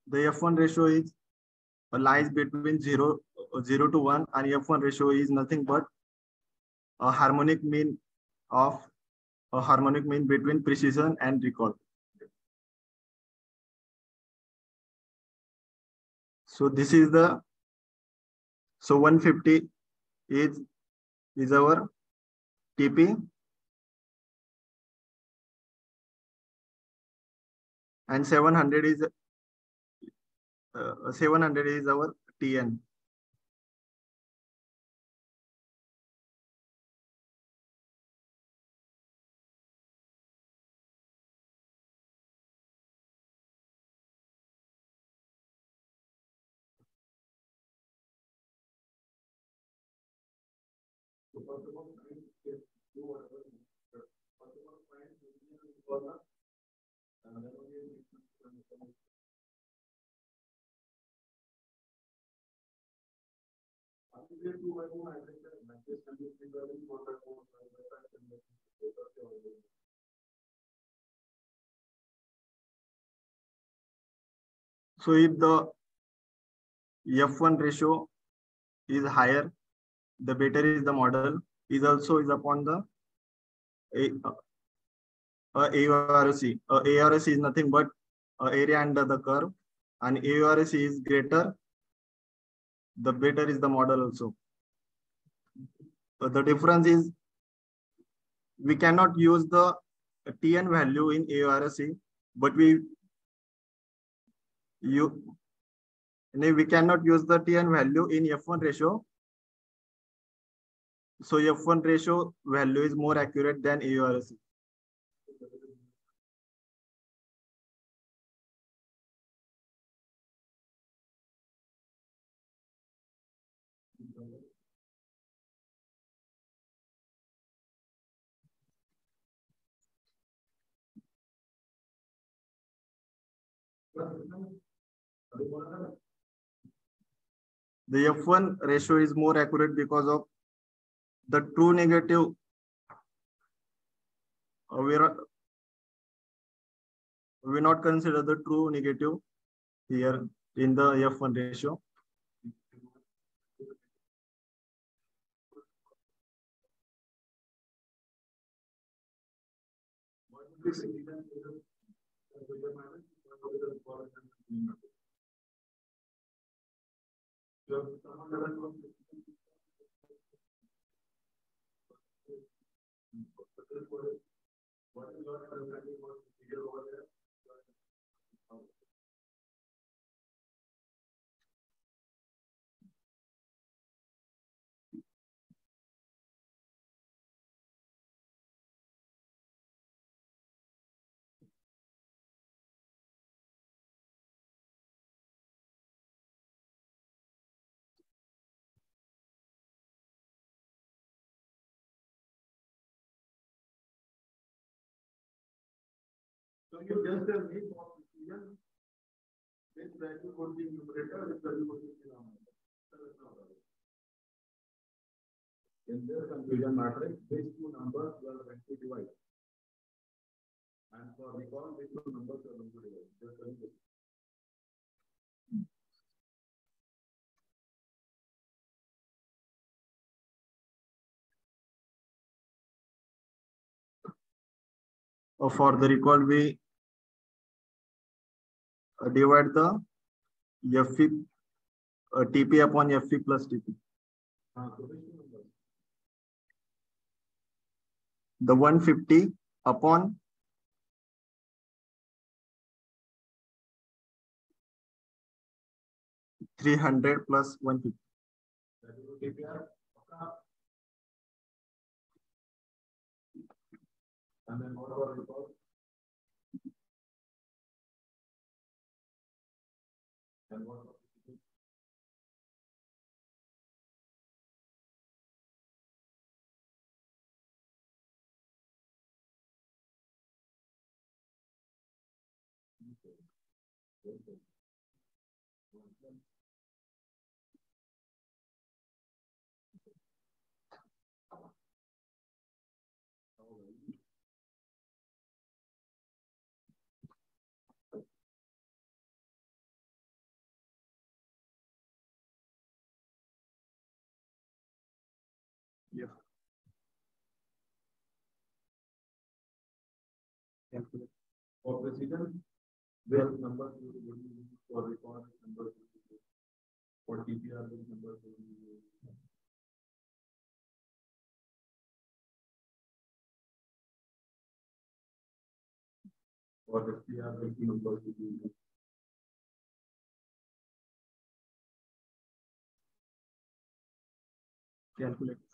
The F1 ratio is lies between 0 to 1, and F1 ratio is nothing but a harmonic mean between precision and recall. So this is the 150 is our TP, and 700 is our TN. So if the F1 ratio is higher, the better is the model. Is also is upon the AUROC. AUROC is nothing but area under the curve, and AUROC is greater, the better is the model also. The difference is we cannot use the TN value in AUROC, but we cannot use the TN value in F1 ratio. So F1 ratio value is more accurate than AUROC. The F1 ratio is more accurate because of the true negative. We not consider the true negative here in the F1 ratio. So you just tell me for precision, this value would be numerator, this value would be denominator. In this confusion matrix, these two numbers are going to divide. And for recall, these two numbers are going to divide. Just tell me. For the recall, we divide the FE TP upon FE plus TP. The 150 upon 300 plus 150. And then what about recall? And what about Yeah. for precision, this number for recall number for TPR this number for SPR this number Calculate.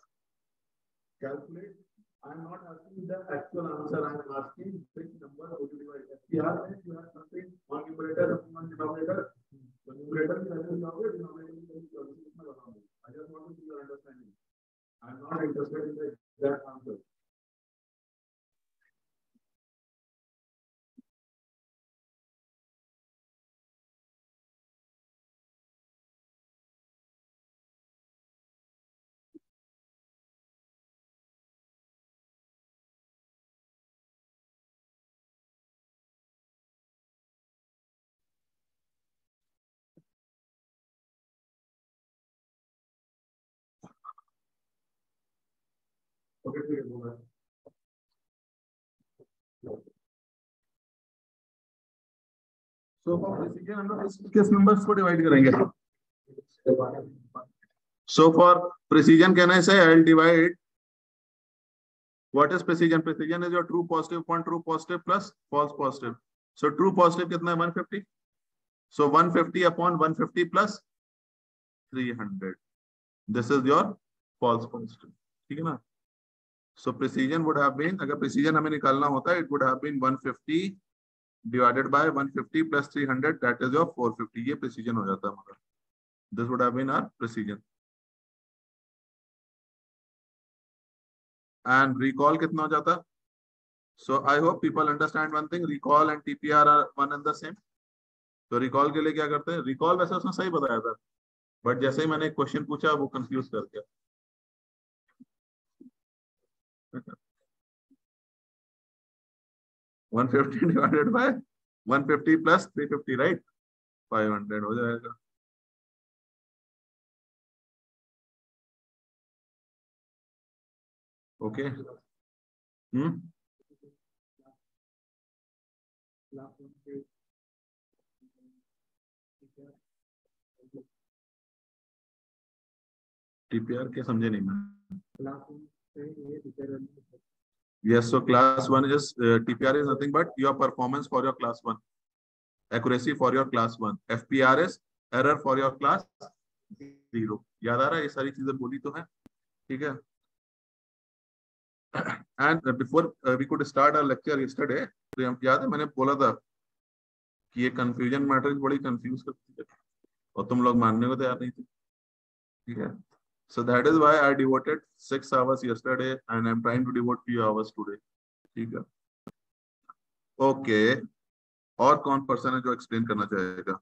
calculate. I'm not asking the actual answer. I'm asking which number would you divide. SPR means you have something one numerator and one denominator. The numerator is denominator, denominator is I just want to see your understanding. I'm not interested in the exact answer. Okay, ठीक है बोला. So for precision हम लोग किस numbers को divide करेंगे? So for precision can I say I'll divide. What is precision? Precision is your true positive upon true positive plus false positive. So true positive कितना है 150. So 150 upon 150 plus 300. This is your false positive. ठीक है ना? So precision would have been, अगर precision हमें निकालना होता, it would have been 150 divided by 150 plus 300. That is your 450. ये precision हो जाता हमारा. This would have been our precision. And recall कितना हो जाता? So I hope people understand one thing. Recall and TPR are one and the same. तो recall के लिए क्या करते हैं? Recall वैसे उसने सही बताया था, but जैसे ही मैंने क्वेश्चन पूछा वो कंफ्यूज कर दिया. 150 divided by 150 plus 350, right? 500 हो जाएगा. Okay. TPR के समझे नहीं मैं. Yes, so class 1 is TPR is nothing but your performance for your class 1, accuracy for your class 1. FPR is error for your class 0. याद आ रहा है? ये सारी चीजें बोली तो है, ठीक है. And before we could start our lecture yesterday, तो याद है मैंने बोला था कि ये confusion मैट्रिक्स बड़ी कंफ्यूज करती है और तुम लोग मानने को तैयार नहीं थे, ठीक है. So that is why I devoted 6 hours yesterday and I'm trying to devote few hours today. ठीक है. Okay. और कौन पर्सन है जो एक्सप्लेन करना चाहेगा?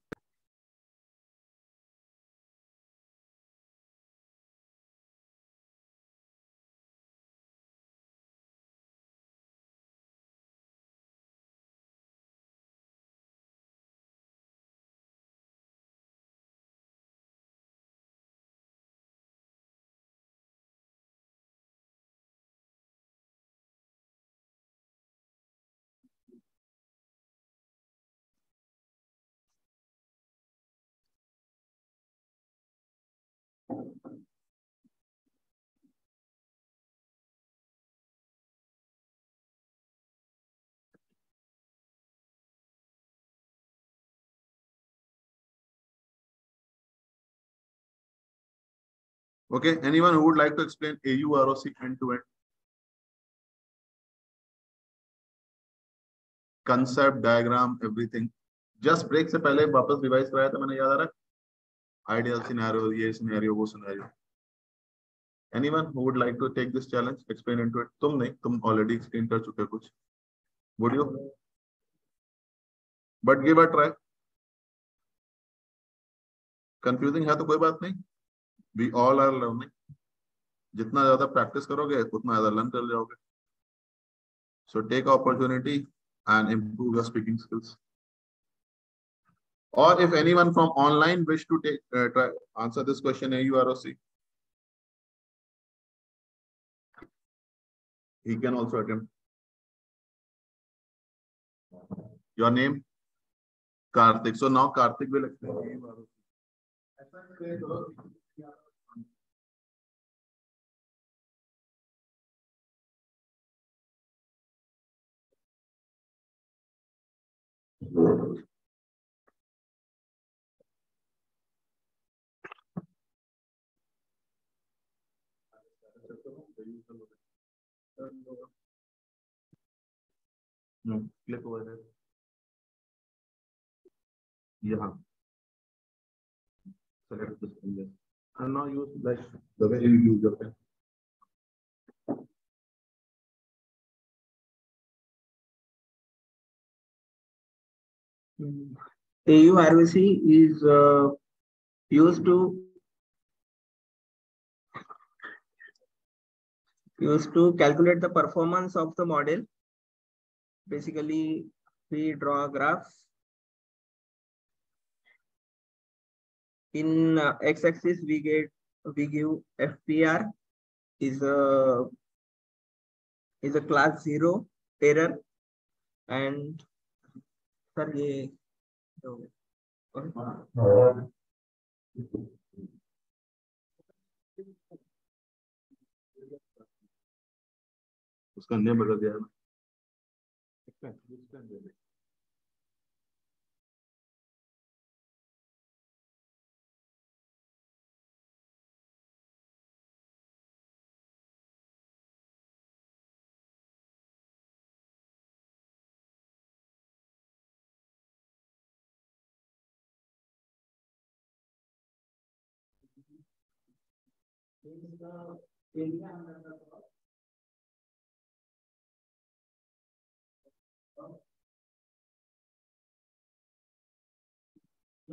Okay, anyone who would like to explain AU ROC end to end? Concept, diagram, everything. Just break से पहले वापस रिवाइज कराया था मैंने, याद आ रहा है? Ideal scenario, ये scenario, वो scenario. Anyone who would like to take this challenge, explain into it? तुम नहीं, तुम already explain कर चुके हो कुछ. Would you? But give a try. Confusing है तो कोई बात नहीं. We all are learning. जितना ज्यादा practice करोगे उतना ज्यादा learn कर जाओगे. So take opportunity and improve your speaking skills. Or if anyone from online wish to take try answer this question, AU ROC, he can also attempt. Your name? Karthik. So now Karthik will explain AU ROC. No, click over there. Yeah. Select this one. And now use like the way you use your pen. AU ROC is used to calculate the performance of the model. Basically, we draw a graph. In x-axis, we give FPR is a class 0 error, and sir ये उसका name बदल दिया ना.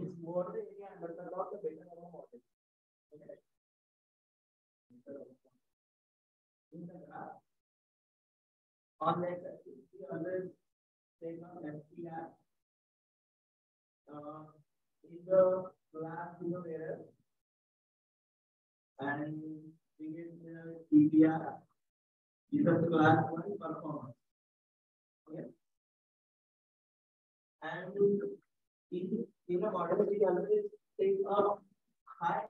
is more the area under the curve, the better our model. Okay. In the graph, on that axis, we always take on FPR. Is the class 0 error, and we get the TPR is the class 1 performance. Okay. And in a model, we always take a high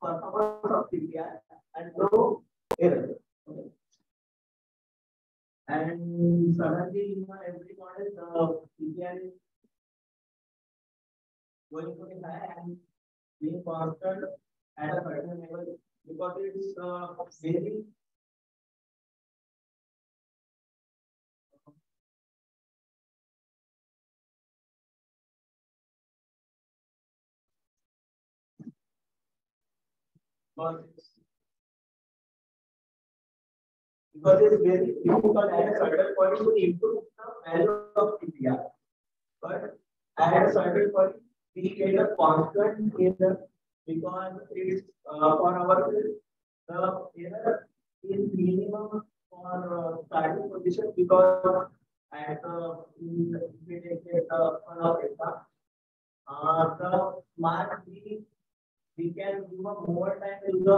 performance of TPR and low error. Okay. And suddenly, in every model, the TPR is going to be high and being constant at a certain level because it's very because it's very difficult at a certain point to improve the value of TPR. But at a certain point, we get a constant error because it's for our the error is minimum for starting position because at we take the mark we can give a more time to the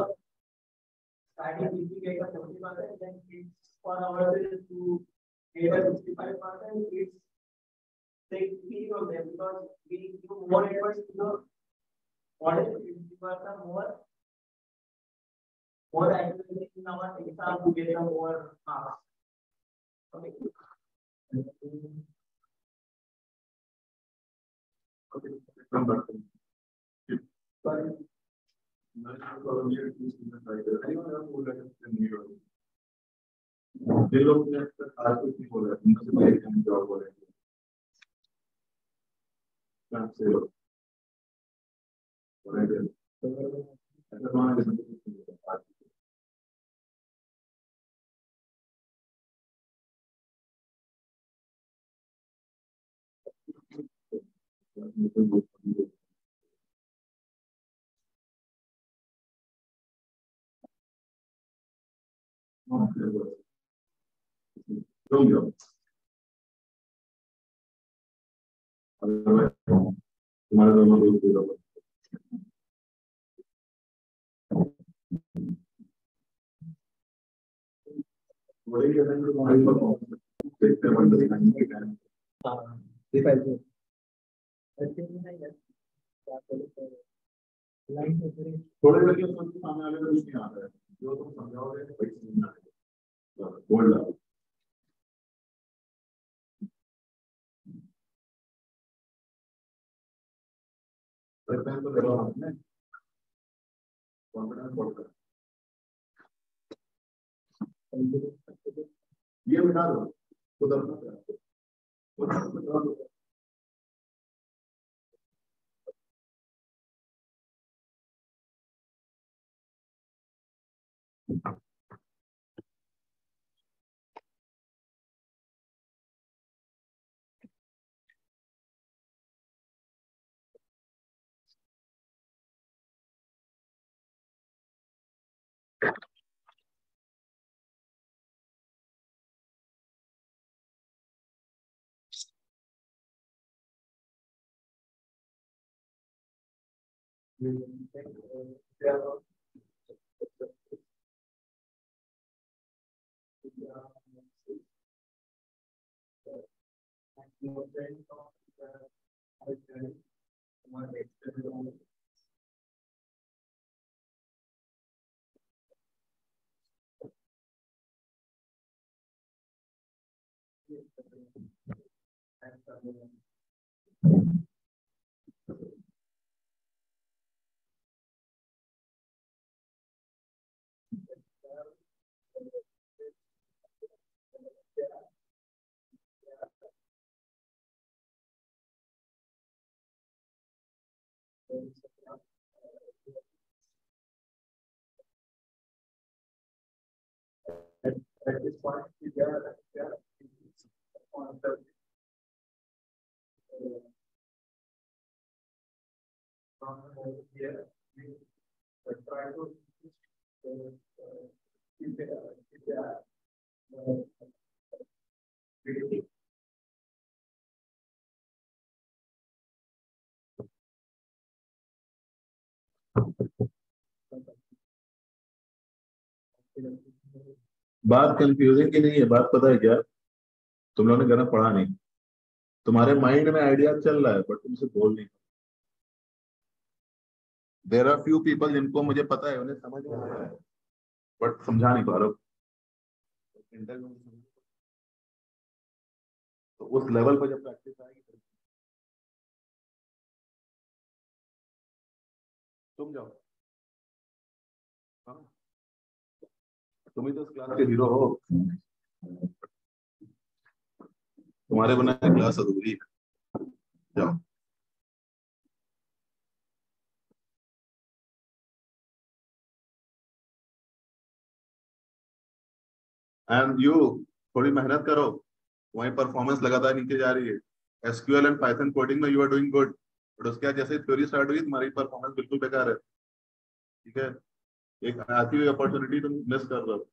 starting if we get a 70%, then it's for ourselves to get a 65%. It's take three of them because we give more efforts to the model. It's more accuracy in our exam to get a more marks. Okay. Sorry. ये लोग आज कुछ नहीं बोल रहे, उनसे पहले हम जॉब बोल रहे हैं। काम से लोग बोल रहे हैं, ऐसा कौन है? तुम्हारे दोनों लोग थोड़े लगे सामने वाले को कुछ नहीं आता है, जो तुम समझाओगे वही समझना है। बोल रहा तो करो आपने कॉन्फिडेंस बोलकर ये मिटा दो खुद अपना at this point we are on the here we try to keep it बात कंफ्यूजिंग की नहीं है, बात पता है क्या, तुम लोगों ने गाना पढ़ा नहीं, तुम्हारे माइंड में आइडिया चल रहा है बट तुमसे बोल नहीं। देयर आर फ्यू पीपल जिनको मुझे पता है उन्हें समझ में आ रहा है बट समझा नहीं पा रहा, तो उस लेवल पर जब प्रैक्टिस आएगी तुम जाओ। हाँ तुम ही तो इस क्लास के हीरो हो, तुम्हारे बिना क्लास अधूरी है, जाओ। एंड यू थोड़ी मेहनत करो, वही परफॉर्मेंस लगातार नीचे जा रही है, SQL एंड पाइथन कोडिंग में you are doing good, but उसके बाद जैसे थ्योरी स्टार्ट हुई तुम्हारी परफॉर्मेंस बिल्कुल बेकार है। ठीक है, एक आती हुई अपॉर्चुनिटी तुम मिस कर रहे हो।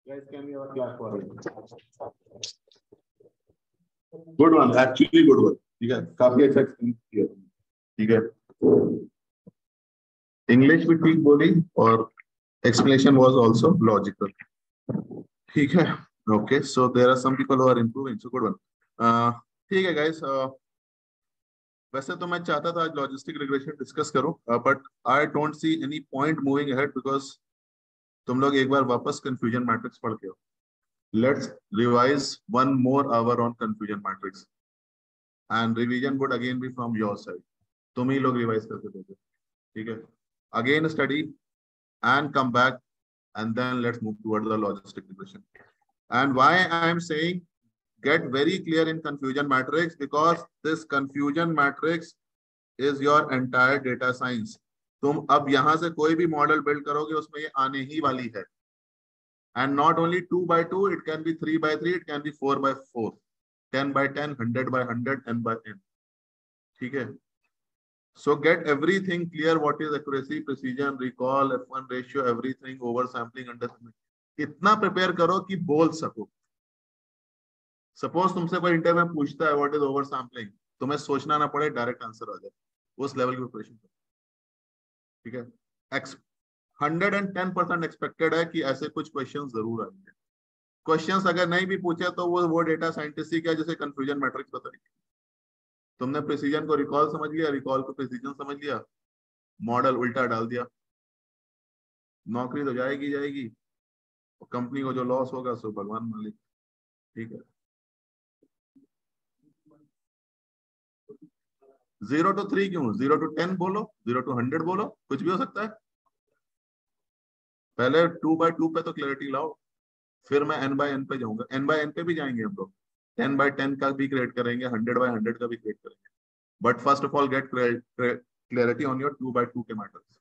Guys, can we have a clap for it? Good one, actually good one. ठीक है, काफी अच्छा एक्सप्लेन किया। ठीक है, इंग्लिश भी ठीक बोली और explanation was also logical. ठीक है, okay, so there are some people who are improving, so good one. ठीक है guys, वैसे तो मैं चाहता था आज लॉजिस्टिक रिग्रेशन डिस्कस करूं, but I don't see any point moving ahead because तुम लोग एक बार वापस कंफ्यूजन मैट्रिक्स पढ़ के हो. Let's revise 1 more hour on confusion matrix, and revision would again be from your side. तुम ही लोग रिवाइज करके दोगे, ठीक है? Again study and come back, and then let's move toward the logistic regression. And why I am saying get very clear in confusion matrix, because this confusion matrix is your entire data science. तुम अब यहां से कोई भी model build करोगे उसमें ये आने ही वाली है. And not only 2 by 2, it can be 3 by 3, it can be 4 by 4, 10 by 10, 100 by 100, n by n. ठीक है? So get everything clear. What is accuracy, precision, recall, F1 ratio, everything, oversampling, undersampling. इतना prepare करो कि बोल सको. Suppose तुमसे कोई interview में पूछता है व्हाट इज ओवरसैम्पलिंग, तुम्हें सोचना ना पड़े, डायरेक्ट आंसर आ जाए. उस लेवल की प्रिपरेशन करो. ठीक है? 110% एक्सपेक्टेड है कि ऐसे कुछ क्वेश्चंस जरूर आएंगे. क्वेश्चंस अगर नहीं भी पूछे तो वो डेटा साइंटिस्ट ही क्या जिसे कंफ्यूजन मैट्रिक्स बताएंगे. तुमने प्रिसीजन को रिकॉल समझ लिया, रिकॉल को प्रिसीजन समझ लिया, मॉडल उल्टा डाल दिया, नौकरी तो जाएगी जाएगी, और कंपनी को जो लॉस होगा सो भगवान मालिक. ठीक है? 0 to 3 क्यों? 0 to 10 बोलो, 0 to 100 बोलो, कुछ भी हो सकता है. पहले 2 by 2 पे तो क्लैरिटी लाओ, फिर मैं n by n पे जाऊंगा. n by n पे भी जाएंगे हम लोग, 10 by 10 का भी क्रिएट करेंगे, 100 by 100 का भी क्रिएट करेंगे. But first of all, get clarity on your 2 by 2 के matters.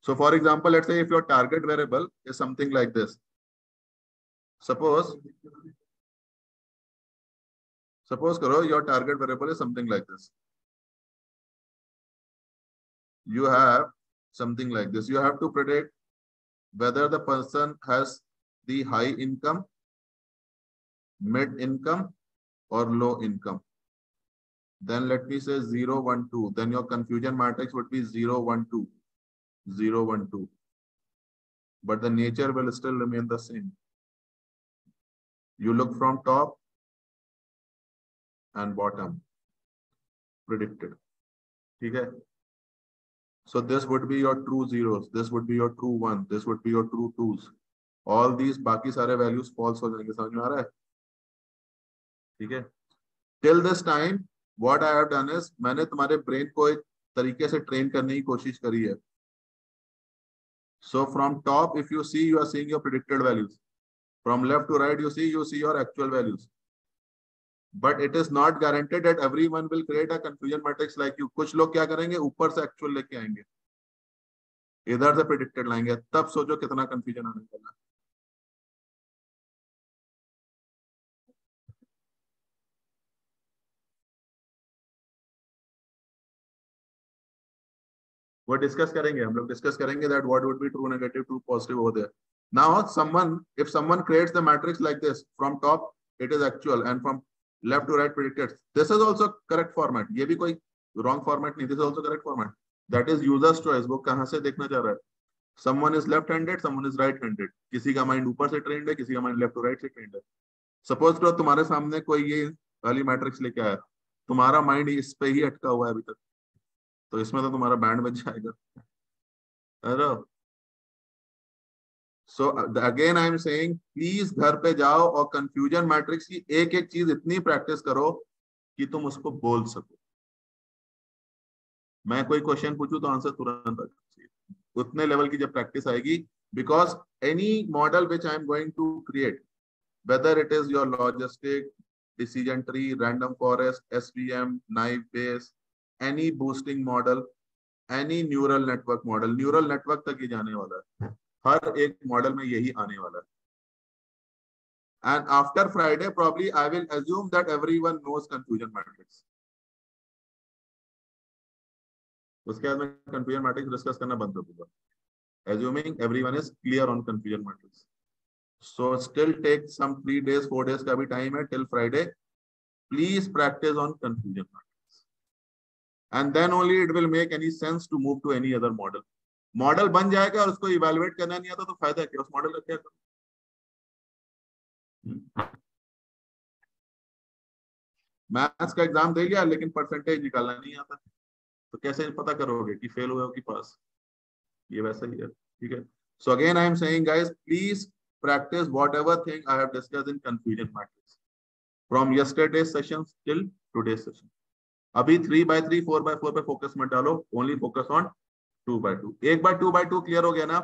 So for example, let's say if your target variable is something like this. Suppose karo your target variable is something like this. You have something like this. You have to predict whether the person has the high income, mid income, or low income. Then let me say 0, 1, 2. Then your confusion matrix would be 0, 1, 2, 0, 1, 2. But the nature will still remain the same. You look from top and bottom, predicted. Okay? So this would be your true zeros. This would be your true one. This would be your true twos. All these बाकी सारे values false हो जाएंगे. समझ में आ रहा है? ठीक है? Till this time, what I have done is मैंने तुम्हारे brain को एक तरीके से train करने की कोशिश करी है. So from top, if you see, you are seeing your predicted values. From left to right, you see your actual values. But it is not guaranteed that everyone will create a confusion matrix like you. कुछ लोग क्या करेंगे, ऊपर से actual लेके आएंगे, इधर से predicted लाएंगे. तब सोचो कितना confusion आने वाला है. वो डिस्कस करेंगे, हम लोग डिस्कस करेंगे that what would be true, negative, true, positive over there. Now if someone creates the matrix like this, from top it is actual and from left to right predicted. This is also correct format. ये भी कोई wrong format नहीं. This is also correct format. That is user's choice. वो कहाँ से देखना चाह रहा है. Someone is left-handed, someone is right-handed. किसी का mind ऊपर से trained है, किसी का mind left to right से trained है. Suppose करो तुम्हारे सामने कोई ये वाली मैट्रिक्स लेके आया, तुम्हारा माइंड इस पे ही अटका हुआ है अभी तक, तो इसमें तो तुम्हारा बैंड बच जाएगा. Hello. So again I am saying, please घर पे जाओ और कंफ्यूजन मैट्रिक्स की एक एक चीज इतनी प्रैक्टिस करो कि तुम उसको बोल सको. मैं कोई क्वेश्चन पूछूं तो आंसर तुरंत आ जाए. उतने लेवल की जब प्रैक्टिस आएगी, because any model which I am going to create, whether it is your logistic, decision tree, random forest, SVM, naive Bayes, any boosting model, any neural network model, neural network तक ही जाने वाला है. हर एक model में यही आने वाला है. And after Friday, probably I will assume that everyone knows confusion matrix. उसके बाद मैं confusion matrix डिस्कस करना बंद कर दूंगा. Assuming everyone is clear on confusion matrix. So still take some 3 days, 4 days का भी टाइम है till Friday. Please practice on confusion matrix. And then only it will make any sense to move to any other model. Model बन जाएगा और उसको evaluate करना नहीं आता तो फायदा क्या, उस मॉडल का क्या करो. मैथ्स का एग्जाम दे लिया लेकिन परसेंटेज निकालना नहीं आता, तो कैसे पता करोगे कि फेल हुए हो कि पास. ये वैसा ही है. ठीक है. So again I am saying guys, please practice whatever thing I have discussed in confusion matrix from yesterday session till today session. अभी 3/3 4/4 पे फोकस मत डालो, ओनली फोकस ऑन 2/2। एक बार 2/2 क्लियर हो गया ना,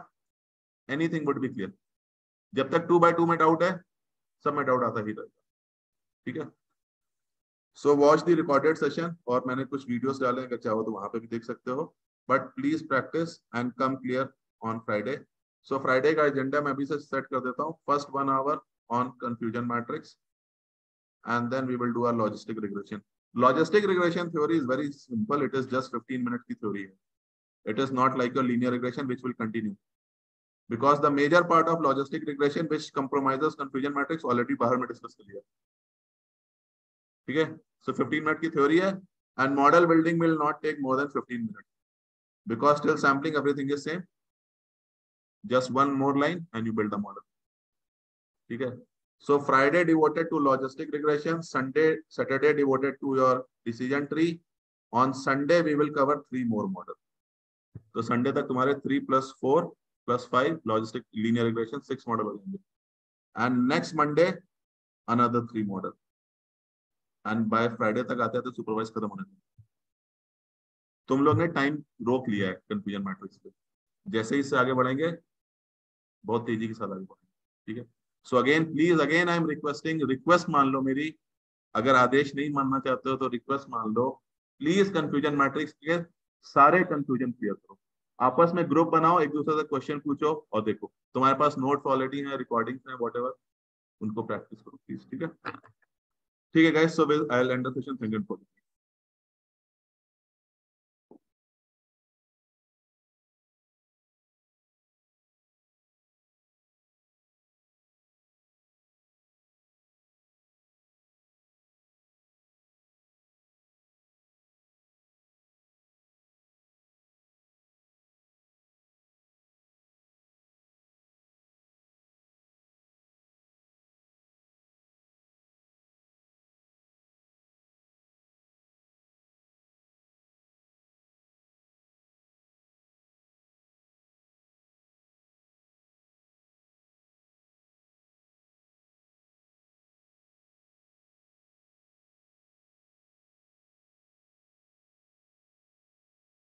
एनीथिंग वुड बी क्लियर। जब तक 2/2 में डाउट है, सब में डाउट आता ही रहेगा, ठीक है। So watch the recorded session, और मैंने कुछ वीडियोस डाले, अगर चाहो तो वहां पे भी देख सकते हो, but please practice and come clear on Friday. So Friday का एजेंडा मैं अभी से सेट कर देता हूँ। First 1 hour on confusion matrix, and then we will do our logistic regression. Logistic regression theory is very simple. It is just 15 minutes की theory है. It is not like your linear regression which will continue, because the major part of logistic regression which compromises confusion matrix already बाहर में discuss कर लिया, ठीक है। So 15 minute की theory है, and model building will not take more than 15 minutes, because till sampling everything is same. Just one more line and you build the model, ठीक है। So Friday devoted to logistic regression, Saturday devoted to your decision tree. On Sunday we will cover 3 more models. तो Sunday तक तुम्हारे 3 + 4 + 5 logistic linear regression 6 model हो जाएंगे, and next Monday another 3 model, and by Friday तक आते हैं तो supervise खत्म होने देंगे। तुम लोग ने टाइम रोक लिया है कंफ्यूजन मैट्रिक्स पे, जैसे ही इससे आगे बढ़ेंगे बहुत तेजी के साथ आगे बढ़ेंगे, ठीक है। So again please, again I am requesting, request मान लो मेरी, अगर आदेश नहीं मानना चाहते हो तो रिक्वेस्ट मान लो, प्लीज कंफ्यूजन मैट्रिक्स के सारे कंफ्यूजन क्लियर करो, आपस में ग्रुप बनाओ, एक दूसरे से क्वेश्चन पूछो, और देखो तुम्हारे पास नोट्स ऑलरेडी हैं, रिकॉर्डिंग्स हैं, व्हाटएवर, उनको प्रैक्टिस करो प्लीज, ठीक है। ठीक है guys, so I will and the session. Thank you for